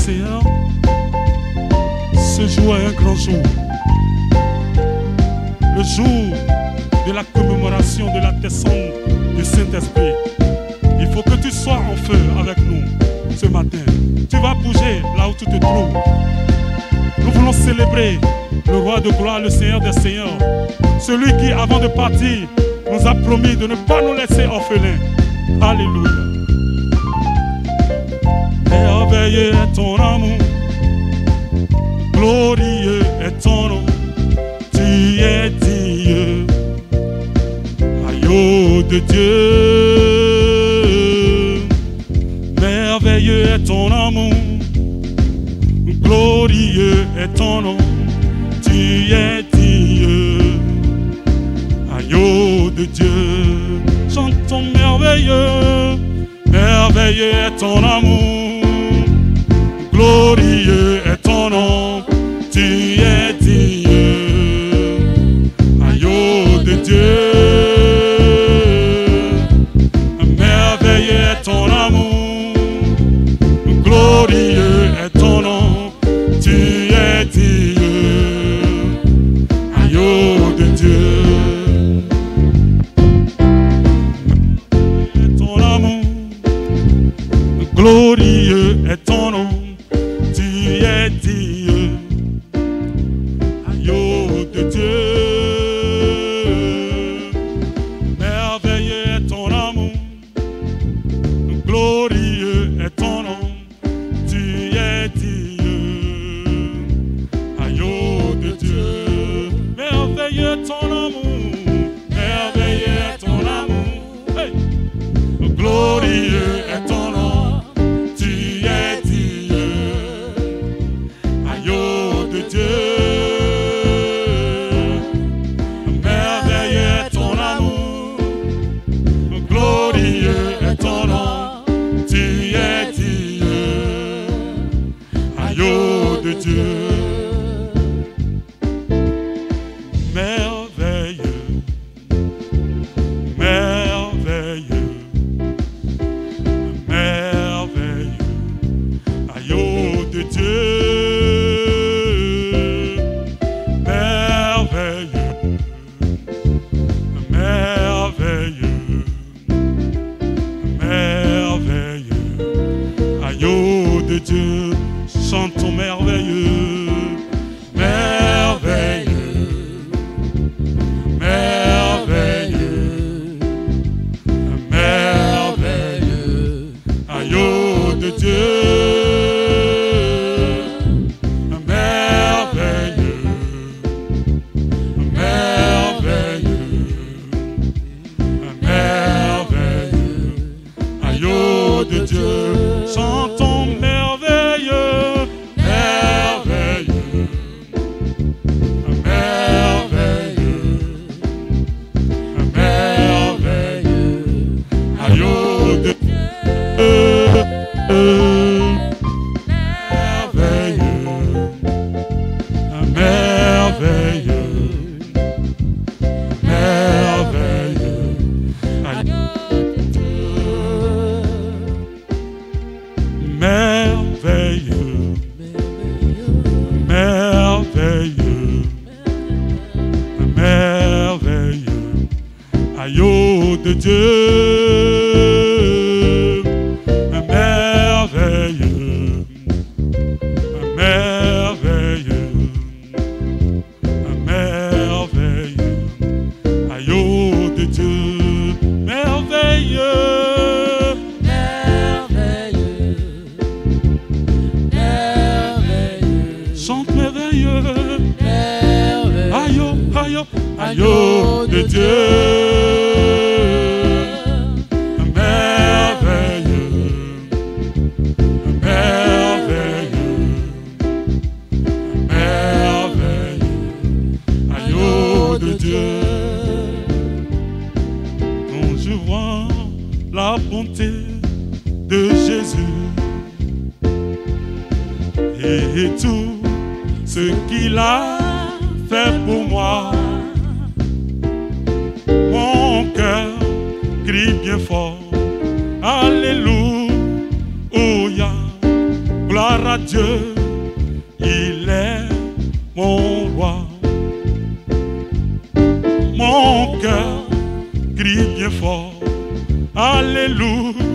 Seigneur, ce jour est un grand jour. Le jour de la commémoration de la descente du Saint-Esprit. Il faut que tu sois en feu avec nous ce matin. Tu vas bouger là où tu te trouves. Nous voulons célébrer le roi de gloire, le Seigneur des Seigneurs. Celui qui, avant de partir, nous a promis de ne pas nous laisser orphelins. Alléluia. Merveilleux est ton amour, glorieux est ton nom. Tu es digne, agneau de Dieu. Merveilleux est ton amour, glorieux est ton nom. Tu es digne, agneau de Dieu. Chantons merveilleux, merveilleux est ton amour, glorieux est ton nom. Tu es digne, agneau de Dieu. Merveilleux est ton amour, glorieux est ton nom. Tu es digne, agneau de Dieu. Ton amour, glorieux est ton nom. Tu es digne, agneau de Dieu. Merveilleux est ton amour, glorieux est ton nom. Tu es digne, agneau de Dieu. Merveilleux est ton amour, merveilleux est ton amour. Hey! Glorieux est ton nom. Tu es digne, agneau de Dieu. Merveilleux est ton amour, glorieux est ton nom. Tu es digne, agneau de Dieu. Merveilleux, merveilleux, merveilleux, agneau de Dieu. Merveilleux, merveilleux, merveilleux, agneau de Dieu. Chantons merveilleux, merveilleux, merveilleux, merveilleux, agneau de Dieu. Merveilleux, merveilleux, merveilleux, agneau de Dieu. Chantons merveilleux, merveilleux, merveilleux, merveilleux, agneau de Dieu. Agneau de Dieu, merveilleux, merveilleux, merveilleux, agneau de Dieu, merveilleux, merveilleux, merveilleux, chante merveilleux, agneau, agneau, agneau de Dieu. Quand je vois la bonté de Jésus et tout ce qu'il a fait pour moi, mon cœur crie bien fort, Alléluia, gloire à Dieu, il est mon roi. Mon cœur crie bien fort, Alléluia.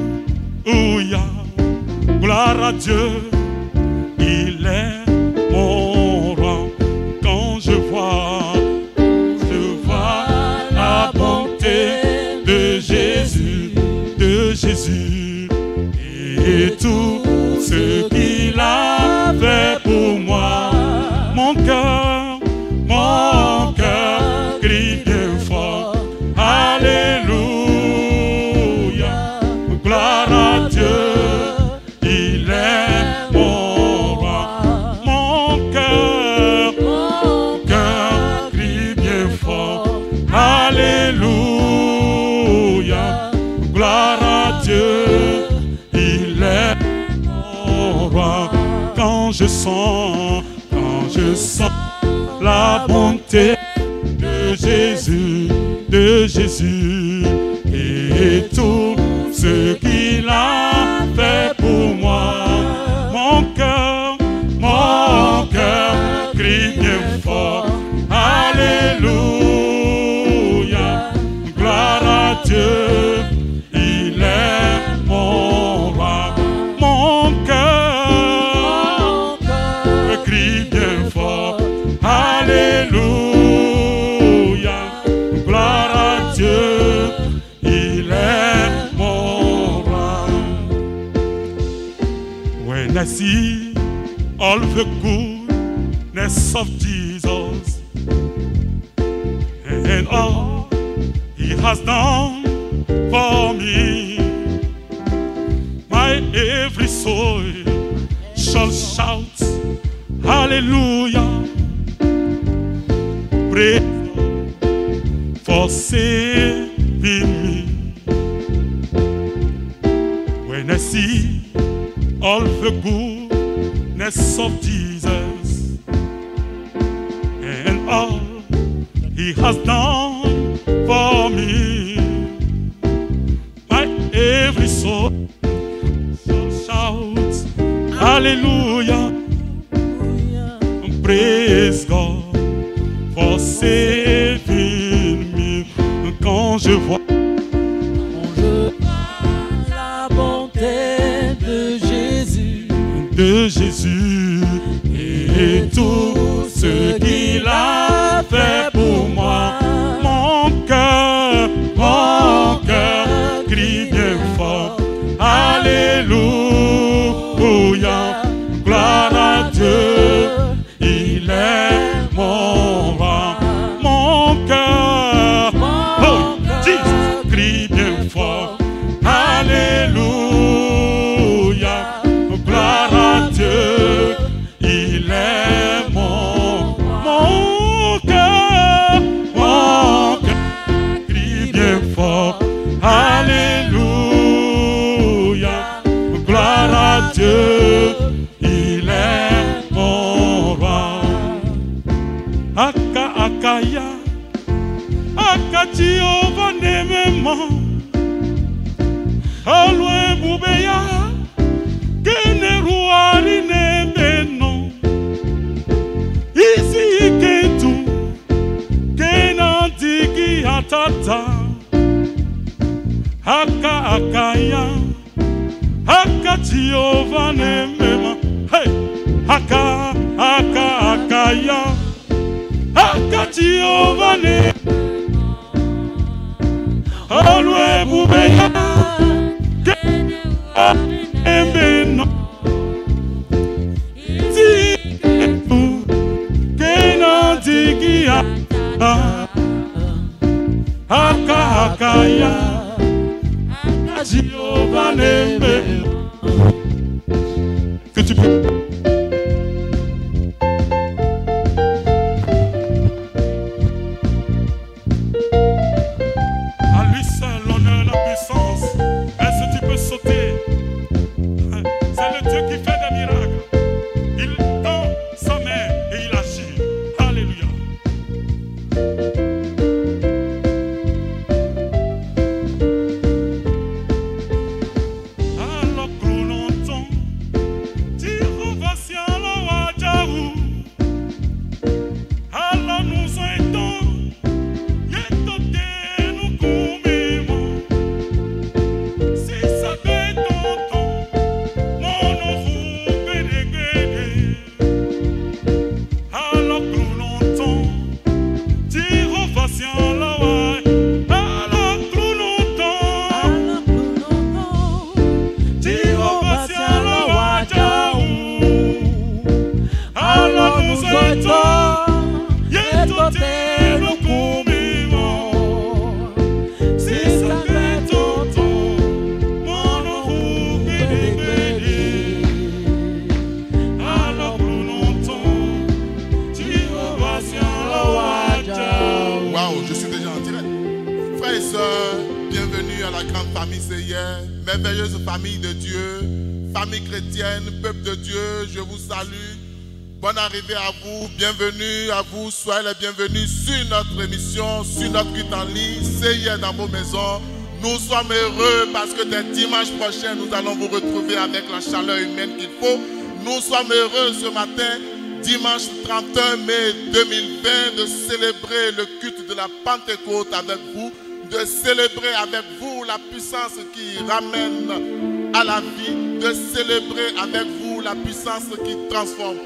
Gloire à Dieu, il est mon roi. Quand je vois la bonté de Jésus, et tout ce qu'il a fait pour moi. Mon cœur crie bien fort, Alléluia. Gloire à Dieu, il est mon roi. Mon cœur crie bien fort, Alléluia. Gloire à Dieu, il est mon roi. Quand je sens la bonté de Jésus, et tout ce qu'il a fait pour moi. Mon cœur crie bien fort, Alléluia. Gloire à Dieu, il est mon roi. Mon cœur crie bien fort, Alléluia. Gloire à Dieu, il est mon roi. When I see all the goodness of Jesus and all he has done for me, my every soul shall shout, Hallelujah. Praise God for saving me. When I see all the goodness of Jesus and all he has done for me, my every soul shall shout, Hallelujah. Praise God for saving me. Quand je vois la bonté de Jésus et tout ce qu'il a fait pour moi, mon cœur crie bien fort, Alléluia. Gloire à Dieu, il est mon roi. Mon cœur, oh, Jesus, crie bien fort, Alléluia. Gloire à Dieu, il est mon cœur crie bien fort, Alléluia. Gloire à Dieu, il est mon roi. Aka akaya, aka Jehovah nemema, alwe bubeya, kene ruari nemeno, isi ikentu, kena digi atata, aka akaya, aka Jehovah nemema, hey, aka akaya. Aka Jehovah ne alwe bubeya emeno ti kena digia aka akaya aka Jehovah ne que tu peux. merveilleuse famille de Dieu, famille chrétienne, peuple de Dieu, je vous salue. Bonne arrivée à vous, bienvenue à vous, soyez les bienvenus sur notre émission, sur notre culte en ligne, c'est hier dans vos maisons. Nous sommes heureux parce que dès dimanche prochain, nous allons vous retrouver avec la chaleur humaine qu'il faut. Nous sommes heureux ce matin, dimanche 31 mai 2020, de célébrer le culte de la Pentecôte avec vous, de célébrer avec vous la puissance qui ramène à la vie, de célébrer avec vous la puissance qui transforme.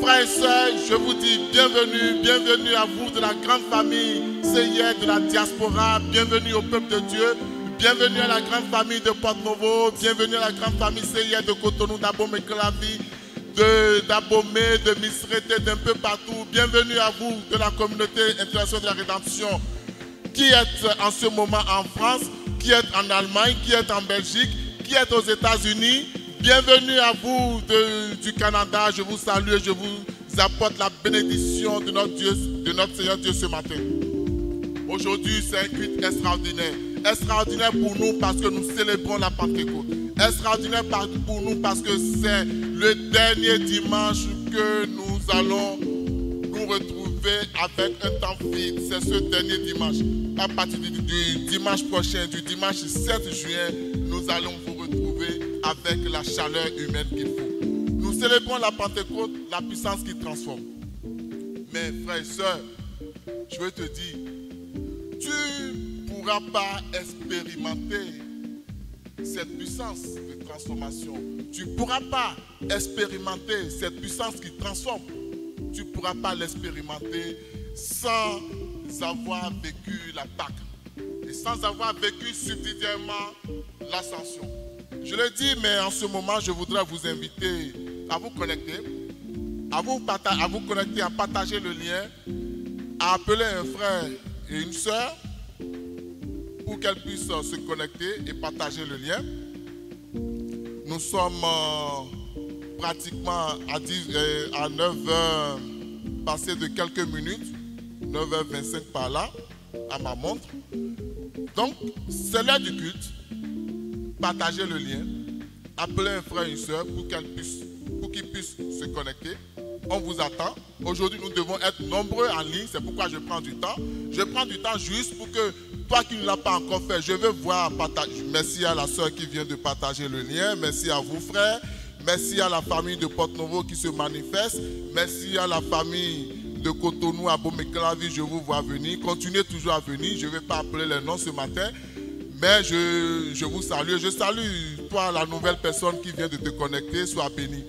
Frères et sœurs, je vous dis bienvenue, bienvenue à vous de la grande famille CIR de la diaspora, bienvenue au peuple de Dieu, bienvenue à la grande famille de Porte-Novo, bienvenue à la grande famille CIR de Cotonou, d'Abomey-Calavi, d'Abomey, de Misrété, d'un peu partout. Bienvenue à vous de la communauté internationale de la rédemption qui est en ce moment en France, qui est en Allemagne, qui est en Belgique, qui est aux États-Unis. Bienvenue à vous du Canada. Je vous salue et je vous apporte la bénédiction de notre Dieu, de notre Seigneur Dieu ce matin. Aujourd'hui, c'est un culte extraordinaire. Extraordinaire pour nous parce que nous célébrons la Pentecôte. Extraordinaire pour nous parce que c'est le dernier dimanche que nous allons nous retrouver avec un temps vide. C'est ce dernier dimanche. À partir du dimanche prochain, du dimanche 7 juin, nous allons vous retrouver avec la chaleur humaine qu'il faut. Nous célébrons la Pentecôte, la puissance qui transforme. Mais frères et sœurs, je veux te dire, tu ne pourras pas expérimenter cette puissance de transformation. Tu ne pourras pas expérimenter cette puissance qui transforme. Tu ne pourras pas l'expérimenter sans avoir vécu la Pâque et sans avoir vécu subsidiairement l'ascension. Je le dis, mais en ce moment, je voudrais vous inviter à vous connecter, à vous connecter, à partager le lien, à appeler un frère et une sœur pour qu'elles puissent se connecter et partager le lien. Nous sommes pratiquement à 9h, passé de quelques minutes, 9h25 par là, à ma montre. Donc, c'est l'heure du culte. Partagez le lien, appelez un frère et une soeur pour qu'ils puissent se connecter. On vous attend. Aujourd'hui, nous devons être nombreux en ligne, c'est pourquoi je prends du temps. Je prends du temps juste pour que toi qui ne l'as pas encore fait, je veux voir partager. Merci à la soeur qui vient de partager le lien. Merci à vous, frères. Merci à la famille de Porte-Novo qui se manifeste. Merci à la famille de Cotonou, à Abomey-Calavi, je vous vois venir. Continuez toujours à venir. Je ne vais pas appeler les noms ce matin. Mais je vous salue. Je salue toi, la nouvelle personne qui vient de te connecter. Sois béni.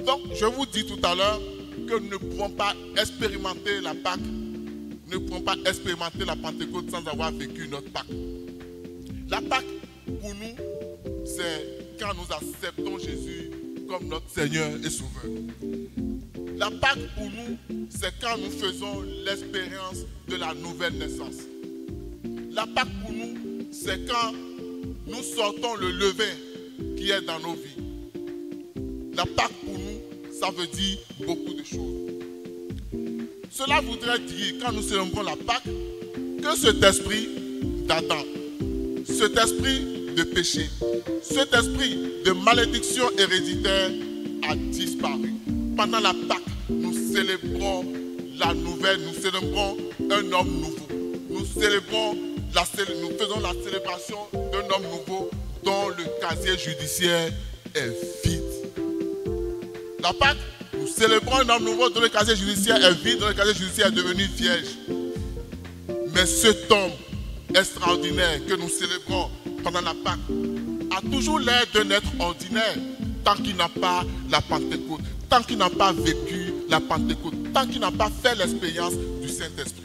Donc, je vous dis tout à l'heure que nous ne pouvons pas expérimenter la Pâque. Nous ne pouvons pas expérimenter la Pentecôte sans avoir vécu notre Pâque. La Pâque, pour nous, c'est quand nous acceptons Jésus comme notre Seigneur et Sauveur. La Pâque, pour nous, c'est quand nous faisons l'expérience de la nouvelle naissance. La Pâque, pour nous, c'est quand nous sortons le levain qui est dans nos vies. La Pâque, pour nous, ça veut dire beaucoup de choses. Cela voudrait dire, quand nous célébrons la Pâque, que cet esprit d'Adam, cet esprit de péché, cet esprit de malédiction héréditaire a disparu. Pendant la Pâque, nous célébrons la nouvelle, nous célébrons un homme nouveau. Nous faisons la célébration d'un homme nouveau dont le casier judiciaire est vide. La Pâque, nous célébrons un homme nouveau dont le casier judiciaire est vide, dont le casier judiciaire est devenu vierge. Mais cet homme extraordinaire que nous célébrons pendant la Pâque a toujours l'air d'un être ordinaire tant qu'il n'a pas la Pentecôte, tant qu'il n'a pas vécu la Pentecôte, tant qu'il n'a pas fait l'expérience du Saint-Esprit.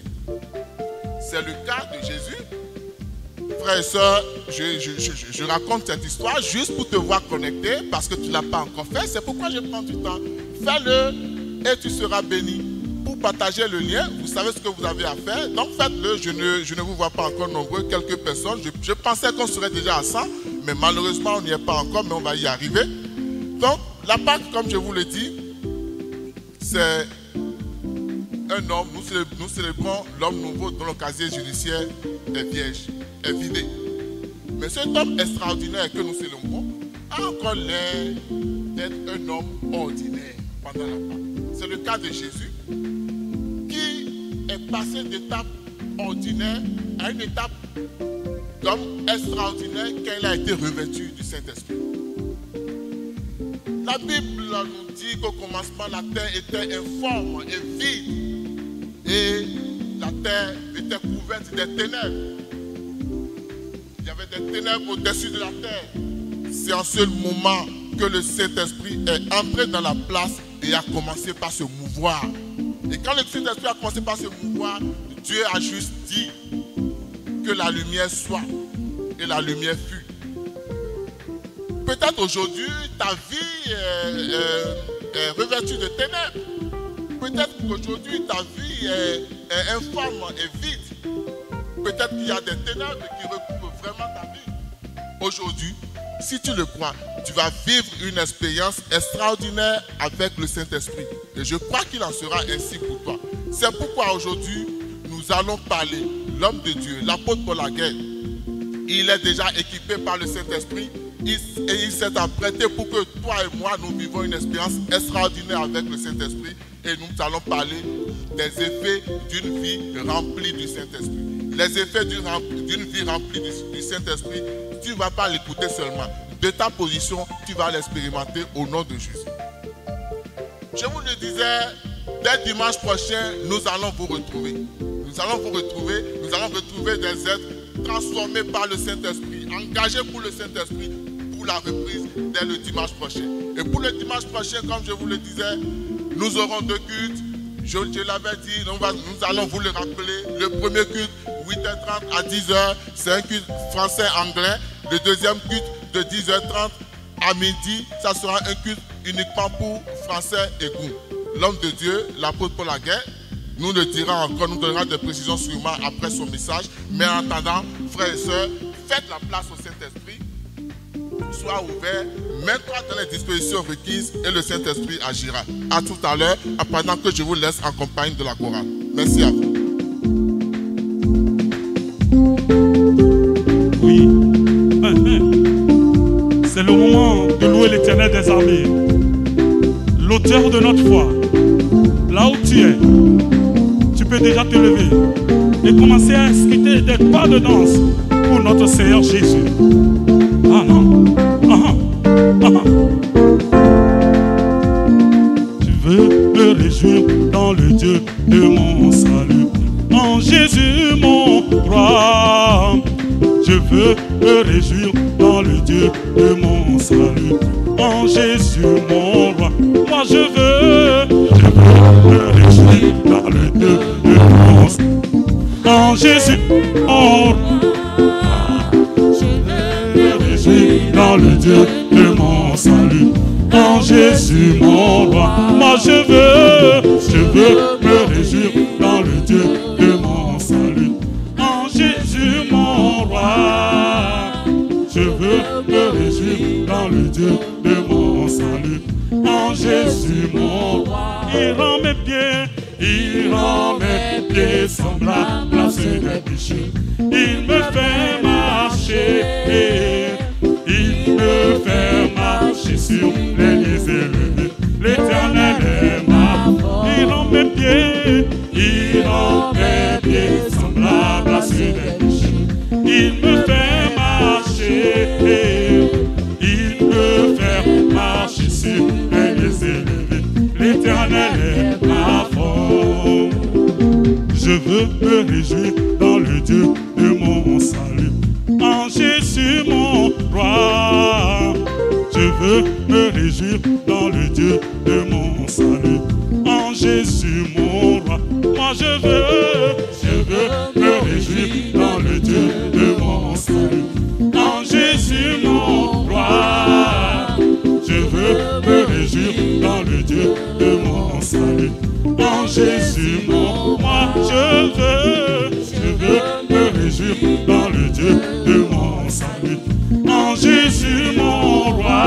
C'est le cas de Jésus. Frères et sœurs, je raconte cette histoire juste pour te voir connecté parce que tu ne l'as pas encore fait. C'est pourquoi je prends du temps. Fais-le et tu seras béni. Pour partager le lien, vous savez ce que vous avez à faire. Donc faites-le. Je ne vous vois pas encore nombreux, quelques personnes. Je pensais qu'on serait déjà à 100, mais malheureusement on n'y est pas encore, mais on va y arriver. Donc la Pâque, comme je vous l'ai dit, c'est un homme. Nous célébrons l'homme nouveau dont le casier judiciaire est vierge, est vidé. Mais cet homme extraordinaire que nous célébrons a encore l'air d'être un homme ordinaire pendant la Pâque. C'est le cas de Jésus qui est passé d'étape ordinaire à une étape d'homme extraordinaire quand il a été revêtu du Saint-Esprit. La Bible nous dit qu'au commencement, la terre était informe et vide et la terre était couverte des ténèbres. Il y avait des ténèbres au-dessus de la terre. C'est en ce moment que le Saint-Esprit est entré dans la place et a commencé par se mouvoir. Et quand le Saint-Esprit a commencé par se mouvoir, Dieu a juste dit que la lumière soit et la lumière fut. Peut-être aujourd'hui, ta vie est revêtue de ténèbres. Peut-être qu'aujourd'hui, ta vie est informe et vide. Peut-être qu'il y a des ténèbres qui recouvrent vraiment ta vie. Aujourd'hui, si tu le crois, tu vas vivre une expérience extraordinaire avec le Saint-Esprit. Et je crois qu'il en sera ainsi pour toi. C'est pourquoi aujourd'hui, nous allons parler, l'homme de Dieu, l'apôtre Paul Aguet. Il est déjà équipé par le Saint-Esprit et il s'est apprêté pour que toi et moi, nous vivons une expérience extraordinaire avec le Saint-Esprit. Et nous allons parler des effets d'une vie remplie du Saint-Esprit. Les effets d'une vie remplie du Saint-Esprit, tu ne vas pas l'écouter seulement. De ta position, tu vas l'expérimenter au nom de Jésus. Je vous le disais, dès dimanche prochain, nous allons vous retrouver. Nous allons retrouver des êtres transformés par le Saint-Esprit, engagés pour le Saint-Esprit, pour la reprise dès le dimanche prochain. Et pour le dimanche prochain, comme je vous le disais, nous aurons 2 cultes. Je l'avais dit, nous allons vous le rappeler. Le premier culte, 8h30 à 10h, c'est un culte français-anglais. Le deuxième culte, de 10h30 à midi, ça sera un culte uniquement pour français et goût. L'homme de Dieu, l'apôtre Paul Aguet, nous le dira encore, nous donnera des précisions sûrement après son message. Mais en attendant, frères et sœurs, faites la place au Saint-Esprit. Sois ouvert, mets-toi dans les dispositions requises et le Saint-Esprit agira. À tout à l'heure, pendant que je vous laisse en compagnie de la chorale. Merci à vous. Oui. C'est le moment de louer l'Éternel des armées, l'auteur de notre foi. Là où tu es, tu peux déjà te lever et commencer à inscrire des pas de danse pour notre Seigneur Jésus. Ah non. Je veux me réjouir dans le Dieu de mon salut, en Jésus mon roi. Je veux me réjouir dans le Dieu de mon salut, en Jésus mon roi. Moi je veux me réjouir dans le Dieu de mon salut, en Jésus mon roi. Dans le Dieu de mon salut, en Jésus mon roi. Moi je veux me réjouir dans le Dieu de mon salut, en Jésus mon roi. Je veux me réjouir dans le Dieu de mon salut, en Jésus mon roi. Il rend mes pieds semblables à ceux des bicheux. Il me fait marcher. Il me fait marcher sur les lieux élevés. L'Éternel est ma force. Il rend mes pieds semblables à ceux des bicheux. Il me fait marcher. Il me fait marcher sur les lieux élevés. L'Éternel est ma force. Je veux me réjouir dans le Dieu de mon salut, en Jésus mon roi. Je veux me réjouir dans le Dieu de mon salut, en Jésus mon roi. Moi je veux me réjouir dans le Dieu de mon salut, en Jésus mon roi. Je veux me réjouir dans le Dieu de mon salut, en Jésus mon roi. Je veux me réjouir dans le Dieu de mon salut, en Jésus mon roi.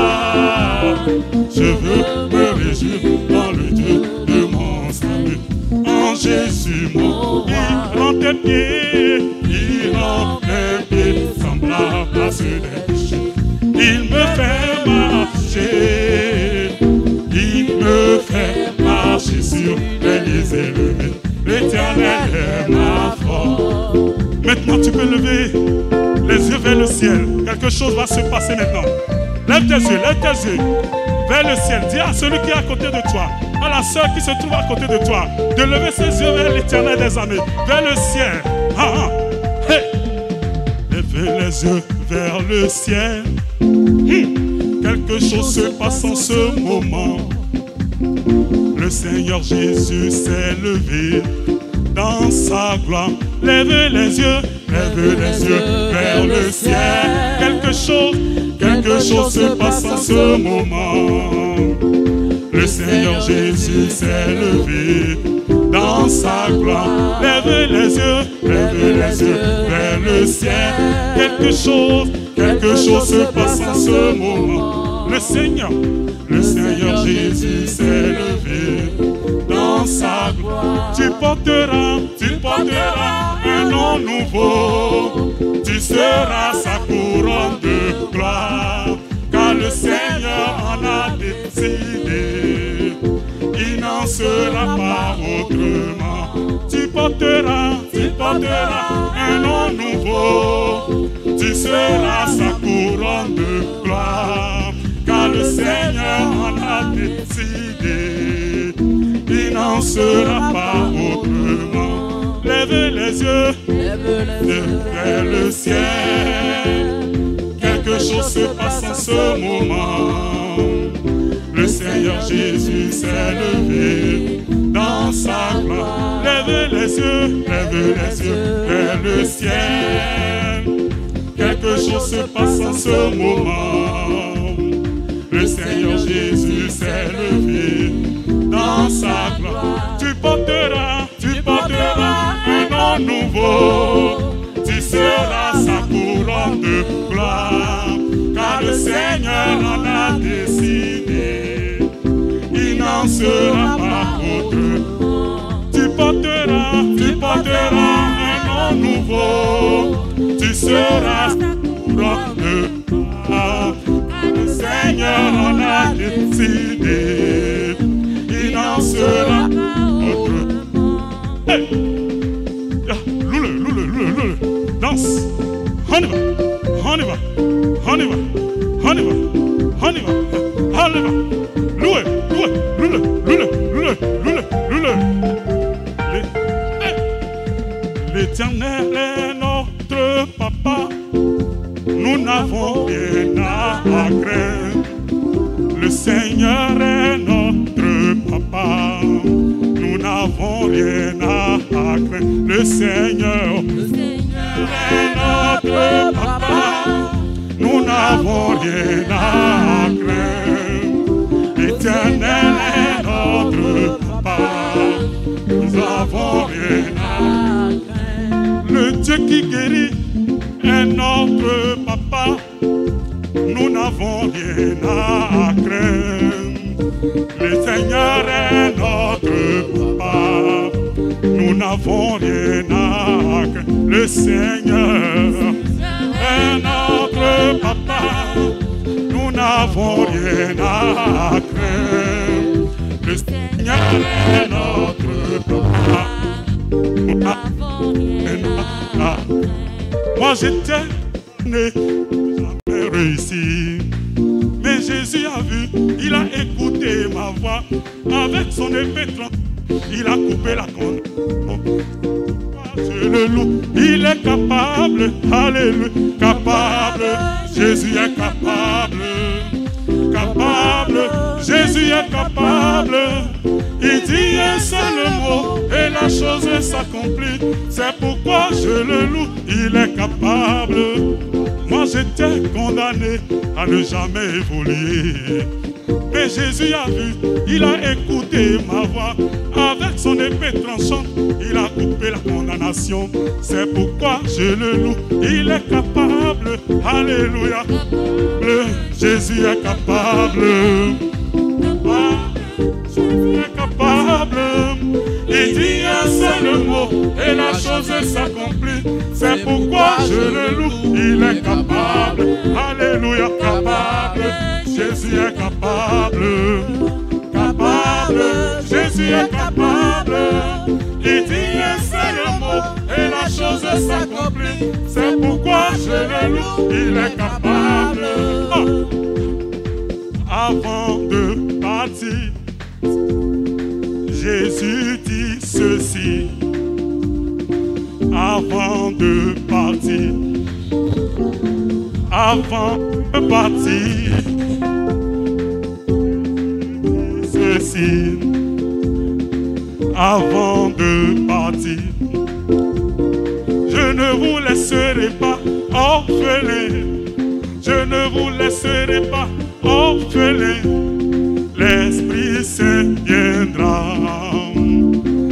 Je veux me réjouir dans le Dieu de mon salut, en Jésus mon roi. Il rend tes pieds semblables à ceux se passer maintenant. Lève tes yeux vers le ciel. Dis à celui qui est à côté de toi, à la sœur qui se trouve à côté de toi, de lever ses yeux vers l'Éternel des armées, vers le ciel. Hey. Levez les yeux vers le ciel. Quelque chose se passe en ce moment. Le Seigneur Jésus s'est levé dans sa gloire. Levez les yeux vers le ciel. Quelque chose se passe en ce moment. Le Seigneur Jésus s'est levé dans sa gloire. Levez les yeux vers le ciel. Quelque chose se passe en ce moment. Le Seigneur Jésus s'est levé dans sa gloire. Tu porteras un nom nouveau. Tu seras sa couronne de gloire. Car le Seigneur en a décidé. Il n'en sera pas autrement. Tu porteras un nom nouveau. Tu seras sa couronne de gloire. Car le Seigneur en a décidé. Il n'en sera pas autrement. Levez les yeux vers le ciel. Quelque chose se passe en ce moment. Le Seigneur Jésus s'est levé dans sa gloire. Levez les yeux vers le ciel. Quelque chose se passe en ce moment. Le Seigneur Jésus s'est levé dans sa gloire. Tu porteras un nom nouveau. Tu seras sa couronne de gloire. Car le Seigneur en a décidé. Il n'en sera pas autre. Tu porteras un nom nouveau. Tu seras sa couronne de gloire. Le Seigneur en a décidé. Il n'en sera pas autre. Hey! Loule. Danse. On y va. Loule. L'Éternel est notre papa. Nous n'avons rien à craindre. Le Seigneur est notre papa. Nous n'avons rien à craindre. Le Seigneur est notre papa. Nous n'avons rien à craindre. L'Éternel est notre papa. Nous n'avons rien à craindre. Le Dieu qui guérit est notre papa. Nous n'avons rien à craindre. Le Seigneur est notre papa. Nous n'avons rien à craindre. Le Seigneur est notre papa. Nous n'avons rien à craindre. Le Seigneur est notre papa. Nous n'avons rien à craindre. Moi j'étais né, jamais réussi. Mais Jésus a vu, il a écouté ma voix. Avec son épée tranchante, il a coupé la condamnation. Je le loue, il est capable, alléluia, capable, Jésus est capable, Jésus est capable. Il dit un seul mot et la chose s'accomplit. C'est pourquoi je le loue, il est capable. Moi j'étais condamné à ne jamais évoluer. Mais Jésus a vu, il a écouté ma voix. Avec son épée tranchante, il a coupé la condamnation. C'est pourquoi je le loue, il est capable. Alléluia. Jésus est capable. Jésus est capable. Il dit un seul mot et la chose s'accomplit. C'est pourquoi je le loue, il est capable. Alléluia, capable. Jésus est capable. Jésus est capable. Il dit un seul mot et la chose s'accomplit. C'est pourquoi je le loue, il est capable. capable. Avant de partir, Jésus dit ceci. Avant de partir, ceci. Avant de partir, je ne vous laisserai pas orphelins. Je ne vous laisserai pas orphelins. L'Esprit Saint viendra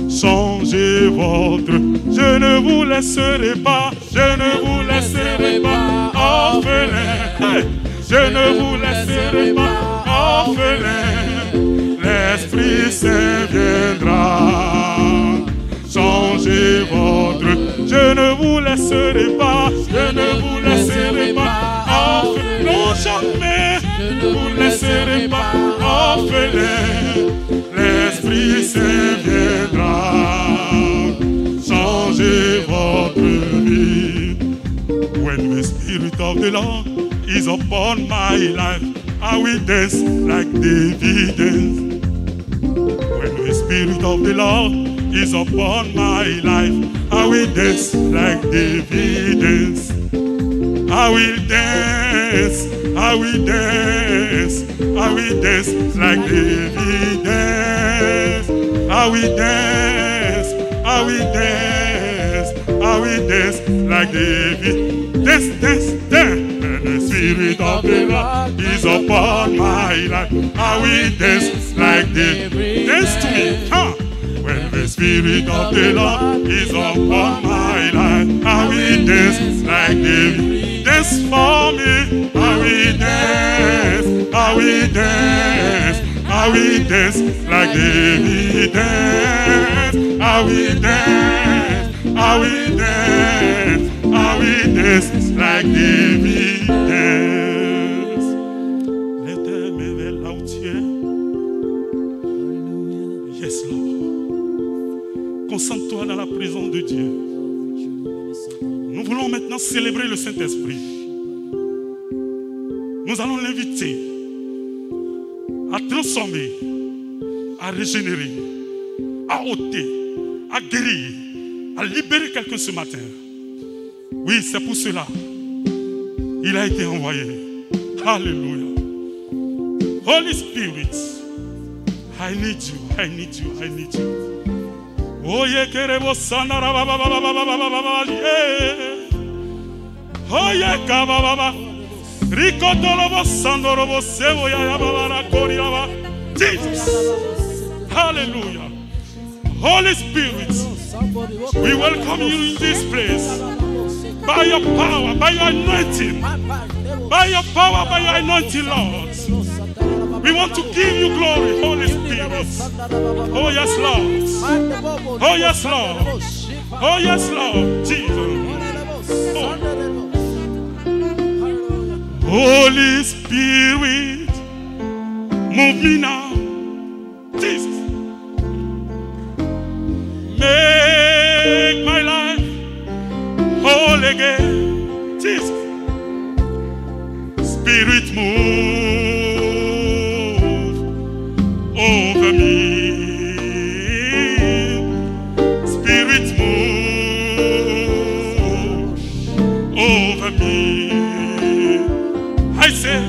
changer votre. Je ne vous laisserai pas. Je ne vous laisserai pas orphelins. Hey. Je ne vous laisserai pas orphelins. L'Esprit Saint viendra changer votre. Je ne vous laisserai pas. Je ne vous laisserai pas orphelins. Non, jamais. Je ne vous laisserai pas orphelins. L'Esprit Saint viendra changer votre vie. When the Spirit of the Lord is upon my life, I will dance like David danced. When the Spirit of the Lord is upon my life, I will dance like David danced. I will dance, I will dance, I will dance like David danced. I will dance, I will dance, I will dance like David. Dance, dance, dance. When the Spirit of the Lord is upon my life, I will dance like David. Dance to me, huh? When the Spirit of the Lord is upon my life, I will dance like David. Dance for me, I will dance, I will dance, I will dance like David dance. I will dance, I will dance, I will dance like David dance. L'éternel là où tu es. Yes, Lord. Concentre-toi dans la présence de Dieu. Nous voulons maintenant célébrer le Saint-Esprit. Nous allons l'inviter à transformer, à régénérer, à ôter, à guérir, à libérer quelqu'un ce matin. Oui, c'est pour cela. Il a été envoyé. Alléluia. Holy Spirit, I need you, I need you, I need you. Oh, yeah, kerebo sanara baba baba baba baba yeah. Oh, yeah, kababa. Ricotolobo sandorobo sebo ya baba koriaba. Jesus. Hallelujah. Holy Spirit, we welcome you in this place. By your power, by your anointing. By your power, by your anointing, Lord. We want to give you glory, Holy Spirit. Oh, yes, Lord. Oh, yes, Lord. Oh, yes, Lord. Jesus. Oh. Holy Spirit, move me now. Jesus. Make my life whole again. Jesus. Spirit, move over me. Spirit, move over me. I say,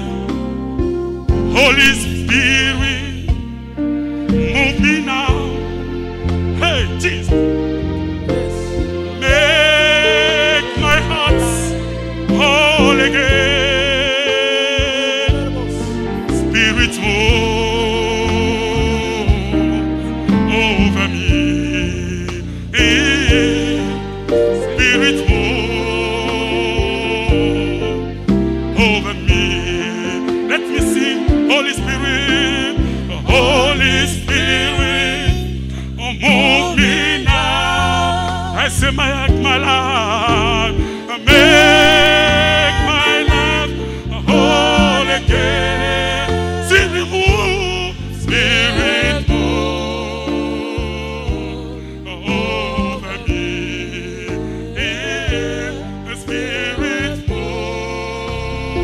Holy Spirit, move me now. Hey, Jesus. Make my heart whole again. Spirit, move over me. Spirit, move over me. Let me sing, Holy Spirit, Holy Spirit, move me now. I say, my life, make my life whole again. Spirit, move, Spirit, move over me. Spirit, move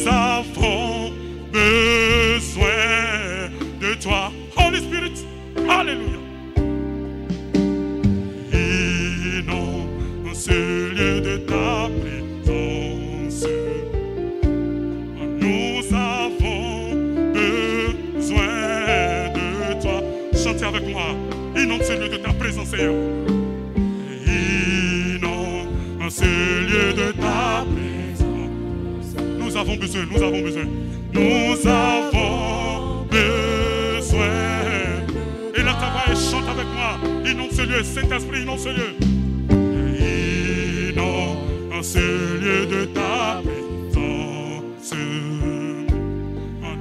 Nous avons besoin de toi. Holy Spirit, alléluia. Inonde ce lieu de ta présence. Nous avons besoin de toi. Chantez avec moi. Inonde ce lieu de ta présence, Seigneur. Inonde ce lieu de ta présence. Nous avons besoin, nous avons besoin. Nous avons besoin. Et là, ta voix, chante avec moi. Inonde ce lieu, Saint-Esprit, inonde ce lieu. Inonde ce lieu de ta présence.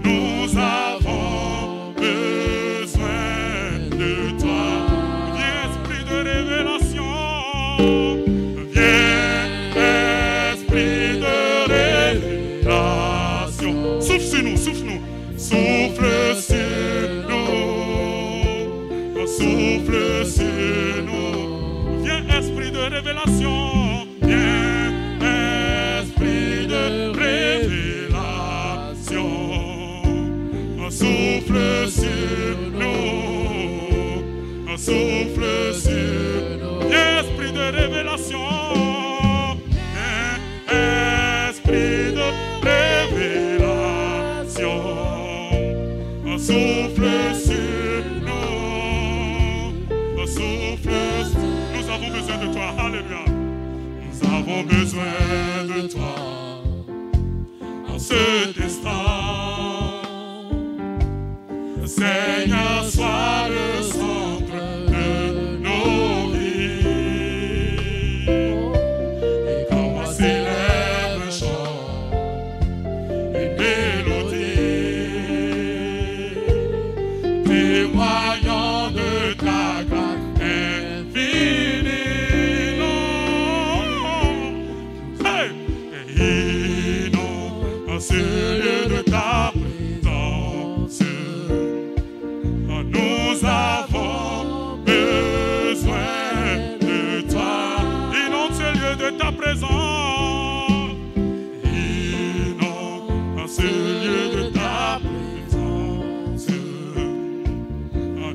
Nous avons besoin de toi. Viens, esprit de révélation. Viens, esprit de révélation. Souffle sur nous, souffle nous. Souffle sur nous. Souffle sur nous. Viens, esprit de révélation. Viens, esprit de révélation. Souffle sur nous. Souffle sur nous. Viens, esprit de révélation. Viens, esprit de révélation. Souffle sur nous. Souffle sur nous. Nous avons besoin de toi. Alléluia. Nous avons besoin de toi. En cet instant, Seigneur, sois le centre de nos vies. Et quand moi s'élève un chant, une mélodie, témoignant de ta grâce infinie. Non. Hey. Et inonde ce lieu de ta présence. Nous avons besoin de toi. Inonde ce lieu de ta présence. Inonde ce lieu de ta présence.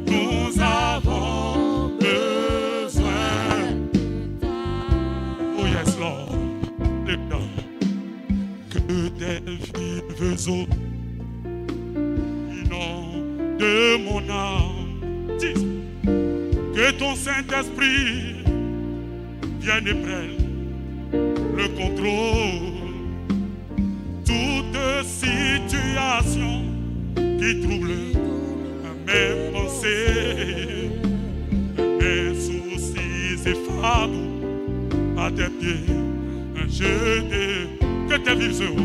Nous avons besoin. Oh yes, Lord. Lift up. Que tes vives eaux de mon âme, dis que ton Saint-Esprit vienne et prenne le contrôle. Toute situation qui trouble mes pensées, mes soucis et fardeaux à tes pieds, que tes vives eaux,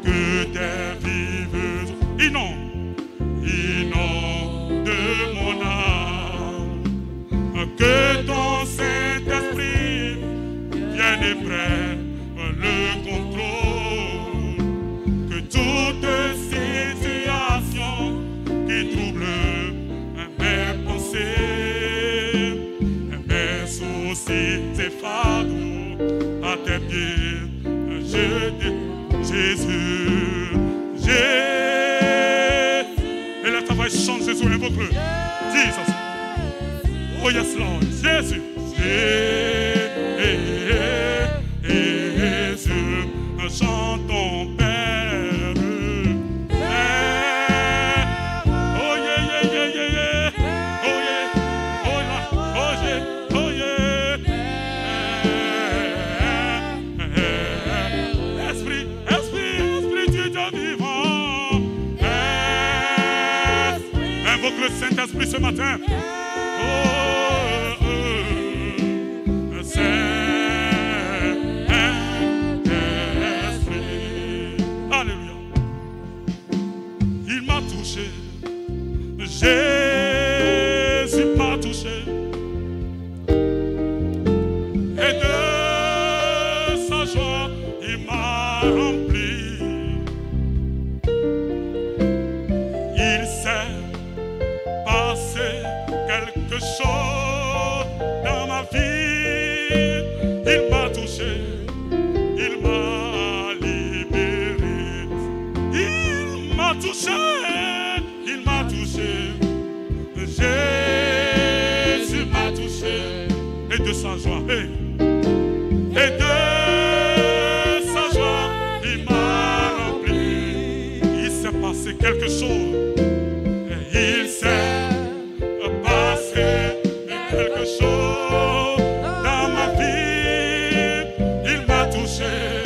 que tes vives eaux, inonde de mon âme, que ton Saint-Esprit vienne et prenne le contrôle, que toute situation qui trouble mes pensées, mes soucis et fardeaux à tes pieds, je dis Jésus, Jésus. Chante Jésus, invoque-le. Jesus. Oh yes, Lord. Jésus. Jésus. Chantons Père. Oh yeah, yeah, yeah, yeah, yeah. Oh yeah. Oh là. Oh yeah. Oh yeah. Esprit, esprit, Dieu vivant. Invoque le Saint-Esprit ce matin. Saint-Esprit. Alléluia. Il m'a touché. Jésus m'a touché. Et de sa joie, il m'a rempli. Il sait passer quelque chose touché, il m'a touché. Jésus m'a touché. Et de sa joie, et de sa joie, il m'a rempli. Il s'est passé quelque chose. Il s'est passé quelque chose dans ma vie. Il m'a touché,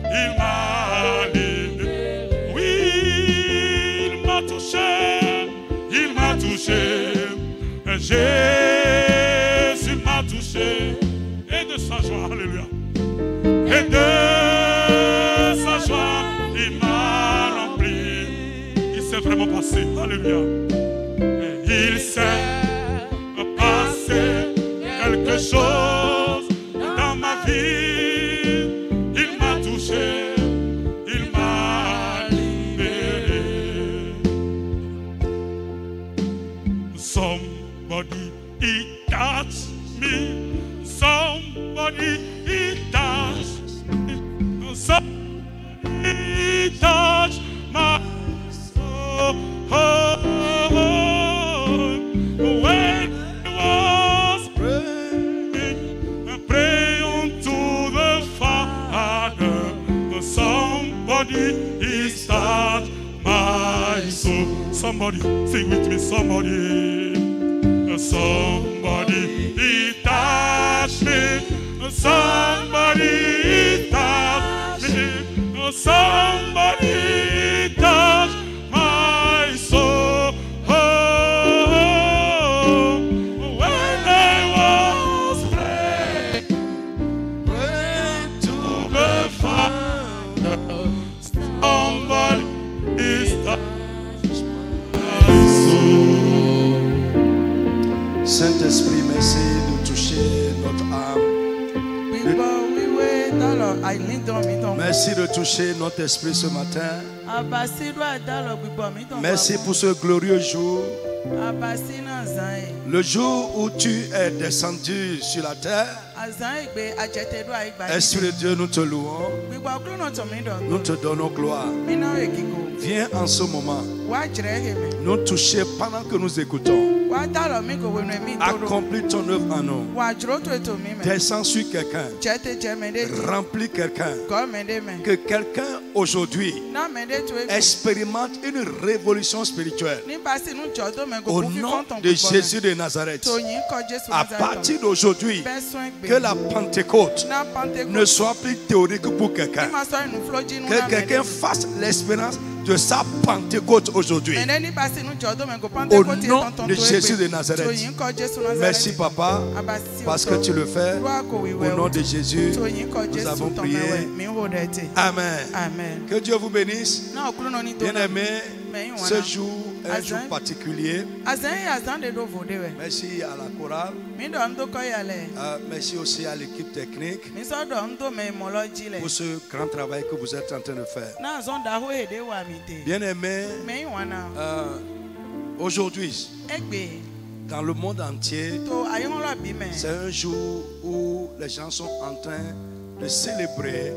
il m'a libéré. Oui, il m'a touché, il m'a touché. Jésus m'a touché. Et de sa joie, alléluia. Et de sa joie, il m'a rempli. Il s'est vraiment passé, alléluia. Il s'est passé quelque chose dans ma vie. Il m'a touché, il m'a libéré. Somebody, he touched me. Somebody, he touched me. Somebody, he touched my soul. When I was praying unto the Father, somebody is touched my soul. Somebody, sing with me, somebody. Somebody, he touched me. Somebody, he touched me. Somebody, he touched my soul. When I was praying to the Father, somebody is touched my soul. Saint-Esprit, merci de toucher notre âme. Merci de toucher notre esprit ce matin. Merci pour ce glorieux jour. Le jour où tu es descendu sur la terre. Esprit de Dieu, nous te louons. Nous te donnons gloire. Viens en ce moment nous toucher pendant que nous écoutons. Accomplis ton œuvre en nous. Descends sur quelqu'un. Remplis quelqu'un. Que quelqu'un aujourd'hui expérimente une révolution spirituelle. Au nom de Jésus de Nazareth. À partir d'aujourd'hui, que la Pentecôte ne soit plus théorique pour quelqu'un. Que quelqu'un fasse l'expérience de sa Pentecôte aujourd'hui. Au nom de Jésus de Nazareth. Merci papa, parce que tu le fais. Au nom de Jésus, nous avons prié. Amen. Que Dieu vous bénisse. Bien-aimés, ce jour est un jour particulier. Merci à la chorale. Merci aussi à l'équipe technique pour ce grand travail que vous êtes en train de faire. Bien-aimés, aujourd'hui, dans le monde entier, c'est un jour où les gens sont en train de célébrer,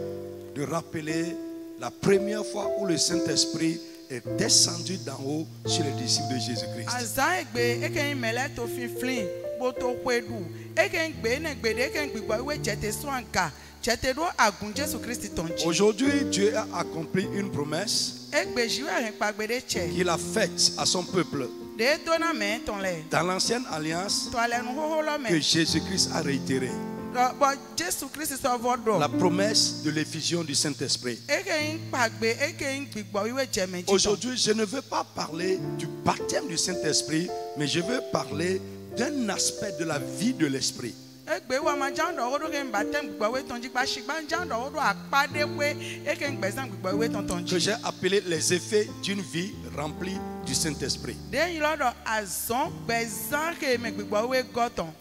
de rappeler la première fois où le Saint-Esprit est descendu d'en haut sur les disciples de Jésus-Christ. Aujourd'hui, Dieu a accompli une promesse qu'il a faite à son peuple. Dans l'ancienne alliance que Jésus-Christ a réitérée. La promesse de l'effusion du Saint-Esprit. Aujourd'hui, je ne veux pas parler du baptême du Saint-Esprit, mais je veux parler d'un aspect de la vie de l'Esprit. Que j'ai appelé les effets d'une vie remplie du Saint-Esprit.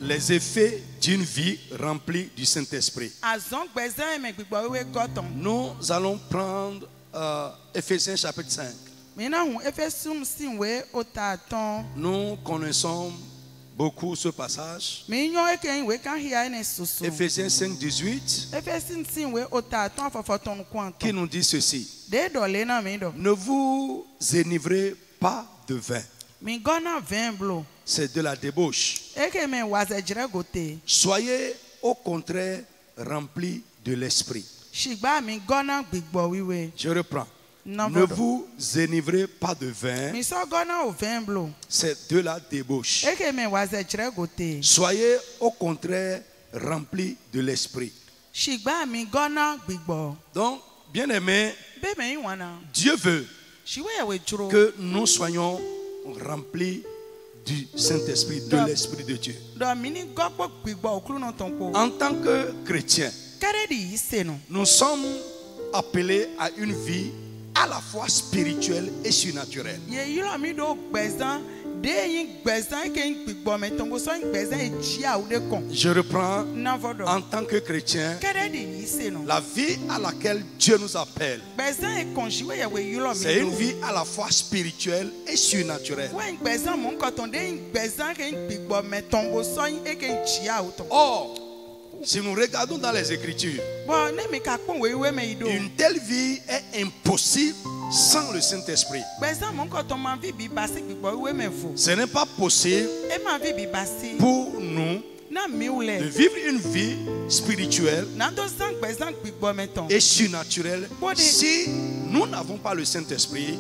Les effets d'une vie remplie du Saint-Esprit. Nous allons prendre Éphésiens chapitre 5. Nous connaissons beaucoup ce passage. Éphésiens 5, 18. Qui nous dit ceci. Ne vous enivrez pas de vin. C'est de la débauche. Soyez au contraire remplis de l'esprit. Je reprends. Ne vous enivrez pas de vin. C'est de la débauche. Soyez au contraire remplis de l'esprit. Donc, bien aimé, Dieu veut que nous soyons remplis du Saint-Esprit, de l'Esprit de Dieu. En tant que chrétiens, nous sommes appelés à une vie à la fois spirituelle et surnaturelle. Je reprends. En tant que chrétien, la vie à laquelle Dieu nous appelle, c'est une vie à la fois spirituelle et surnaturelle. Or, si nous regardons dans les Écritures, une telle vie est impossible sans le Saint-Esprit. Ce n'est pas possible pour nous de vivre une vie spirituelle et surnaturelle si nous n'avons pas le Saint-Esprit.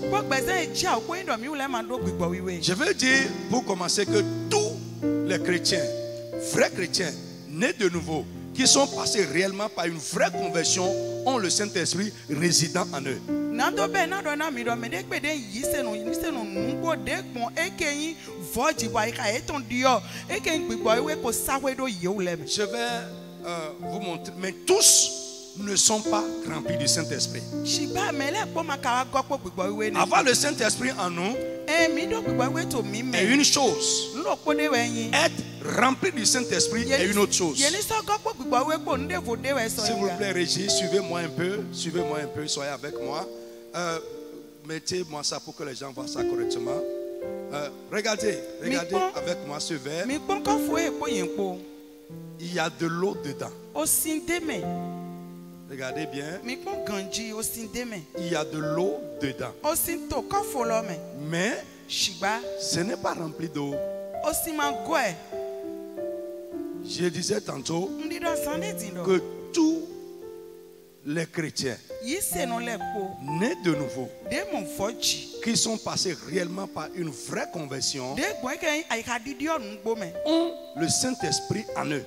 Je veux dire pour commencer que tous les chrétiens, vrais chrétiens, nés de nouveau, qui sont passés réellement par une vraie conversion, ont le Saint-Esprit résidant en eux. Je vais vous montrer, mais tous ne sont pas remplis du Saint-Esprit. Avoir le Saint-Esprit en nous est une chose. Être rempli du Saint-Esprit est une autre chose. S'il vous plaît, Régie, suivez-moi un peu. Suivez-moi un peu, soyez avec moi. Mettez-moi ça pour que les gens voient ça correctement. Regardez avec moi ce verre. Il y a de l'eau dedans. Regardez bien. Il y a de l'eau dedans. Mais ce n'est pas rempli d'eau. Je disais tantôt que tous les chrétiens nés de nouveau, qui sont passés réellement par une vraie conversion, ont le Saint-Esprit en eux,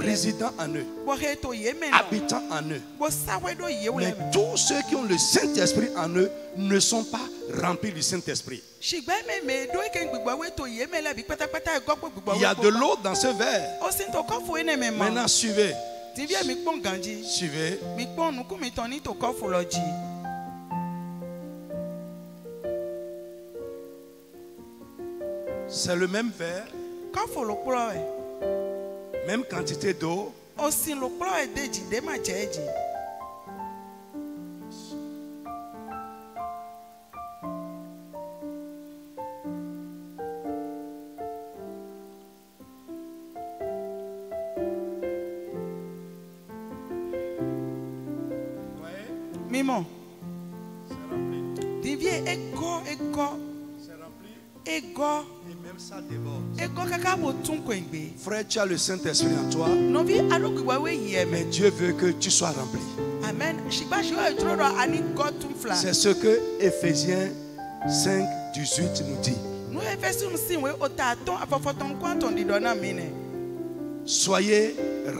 résidant en eux, habitant en eux. Mais tous ceux qui ont le Saint-Esprit en eux ne sont pas remplis du Saint-Esprit. Il y a de l'eau dans ce verre. Maintenant, suivez. Suivez. C'est le même verre, même quantité d'eau. Mimo. C'est rempli. C'est rempli. Et même ça déborde. Frère, tu as le Saint-Esprit en toi. Mais Dieu veut que tu sois rempli. Amen. C'est ce que Éphésiens 5, 18 nous dit. Soyez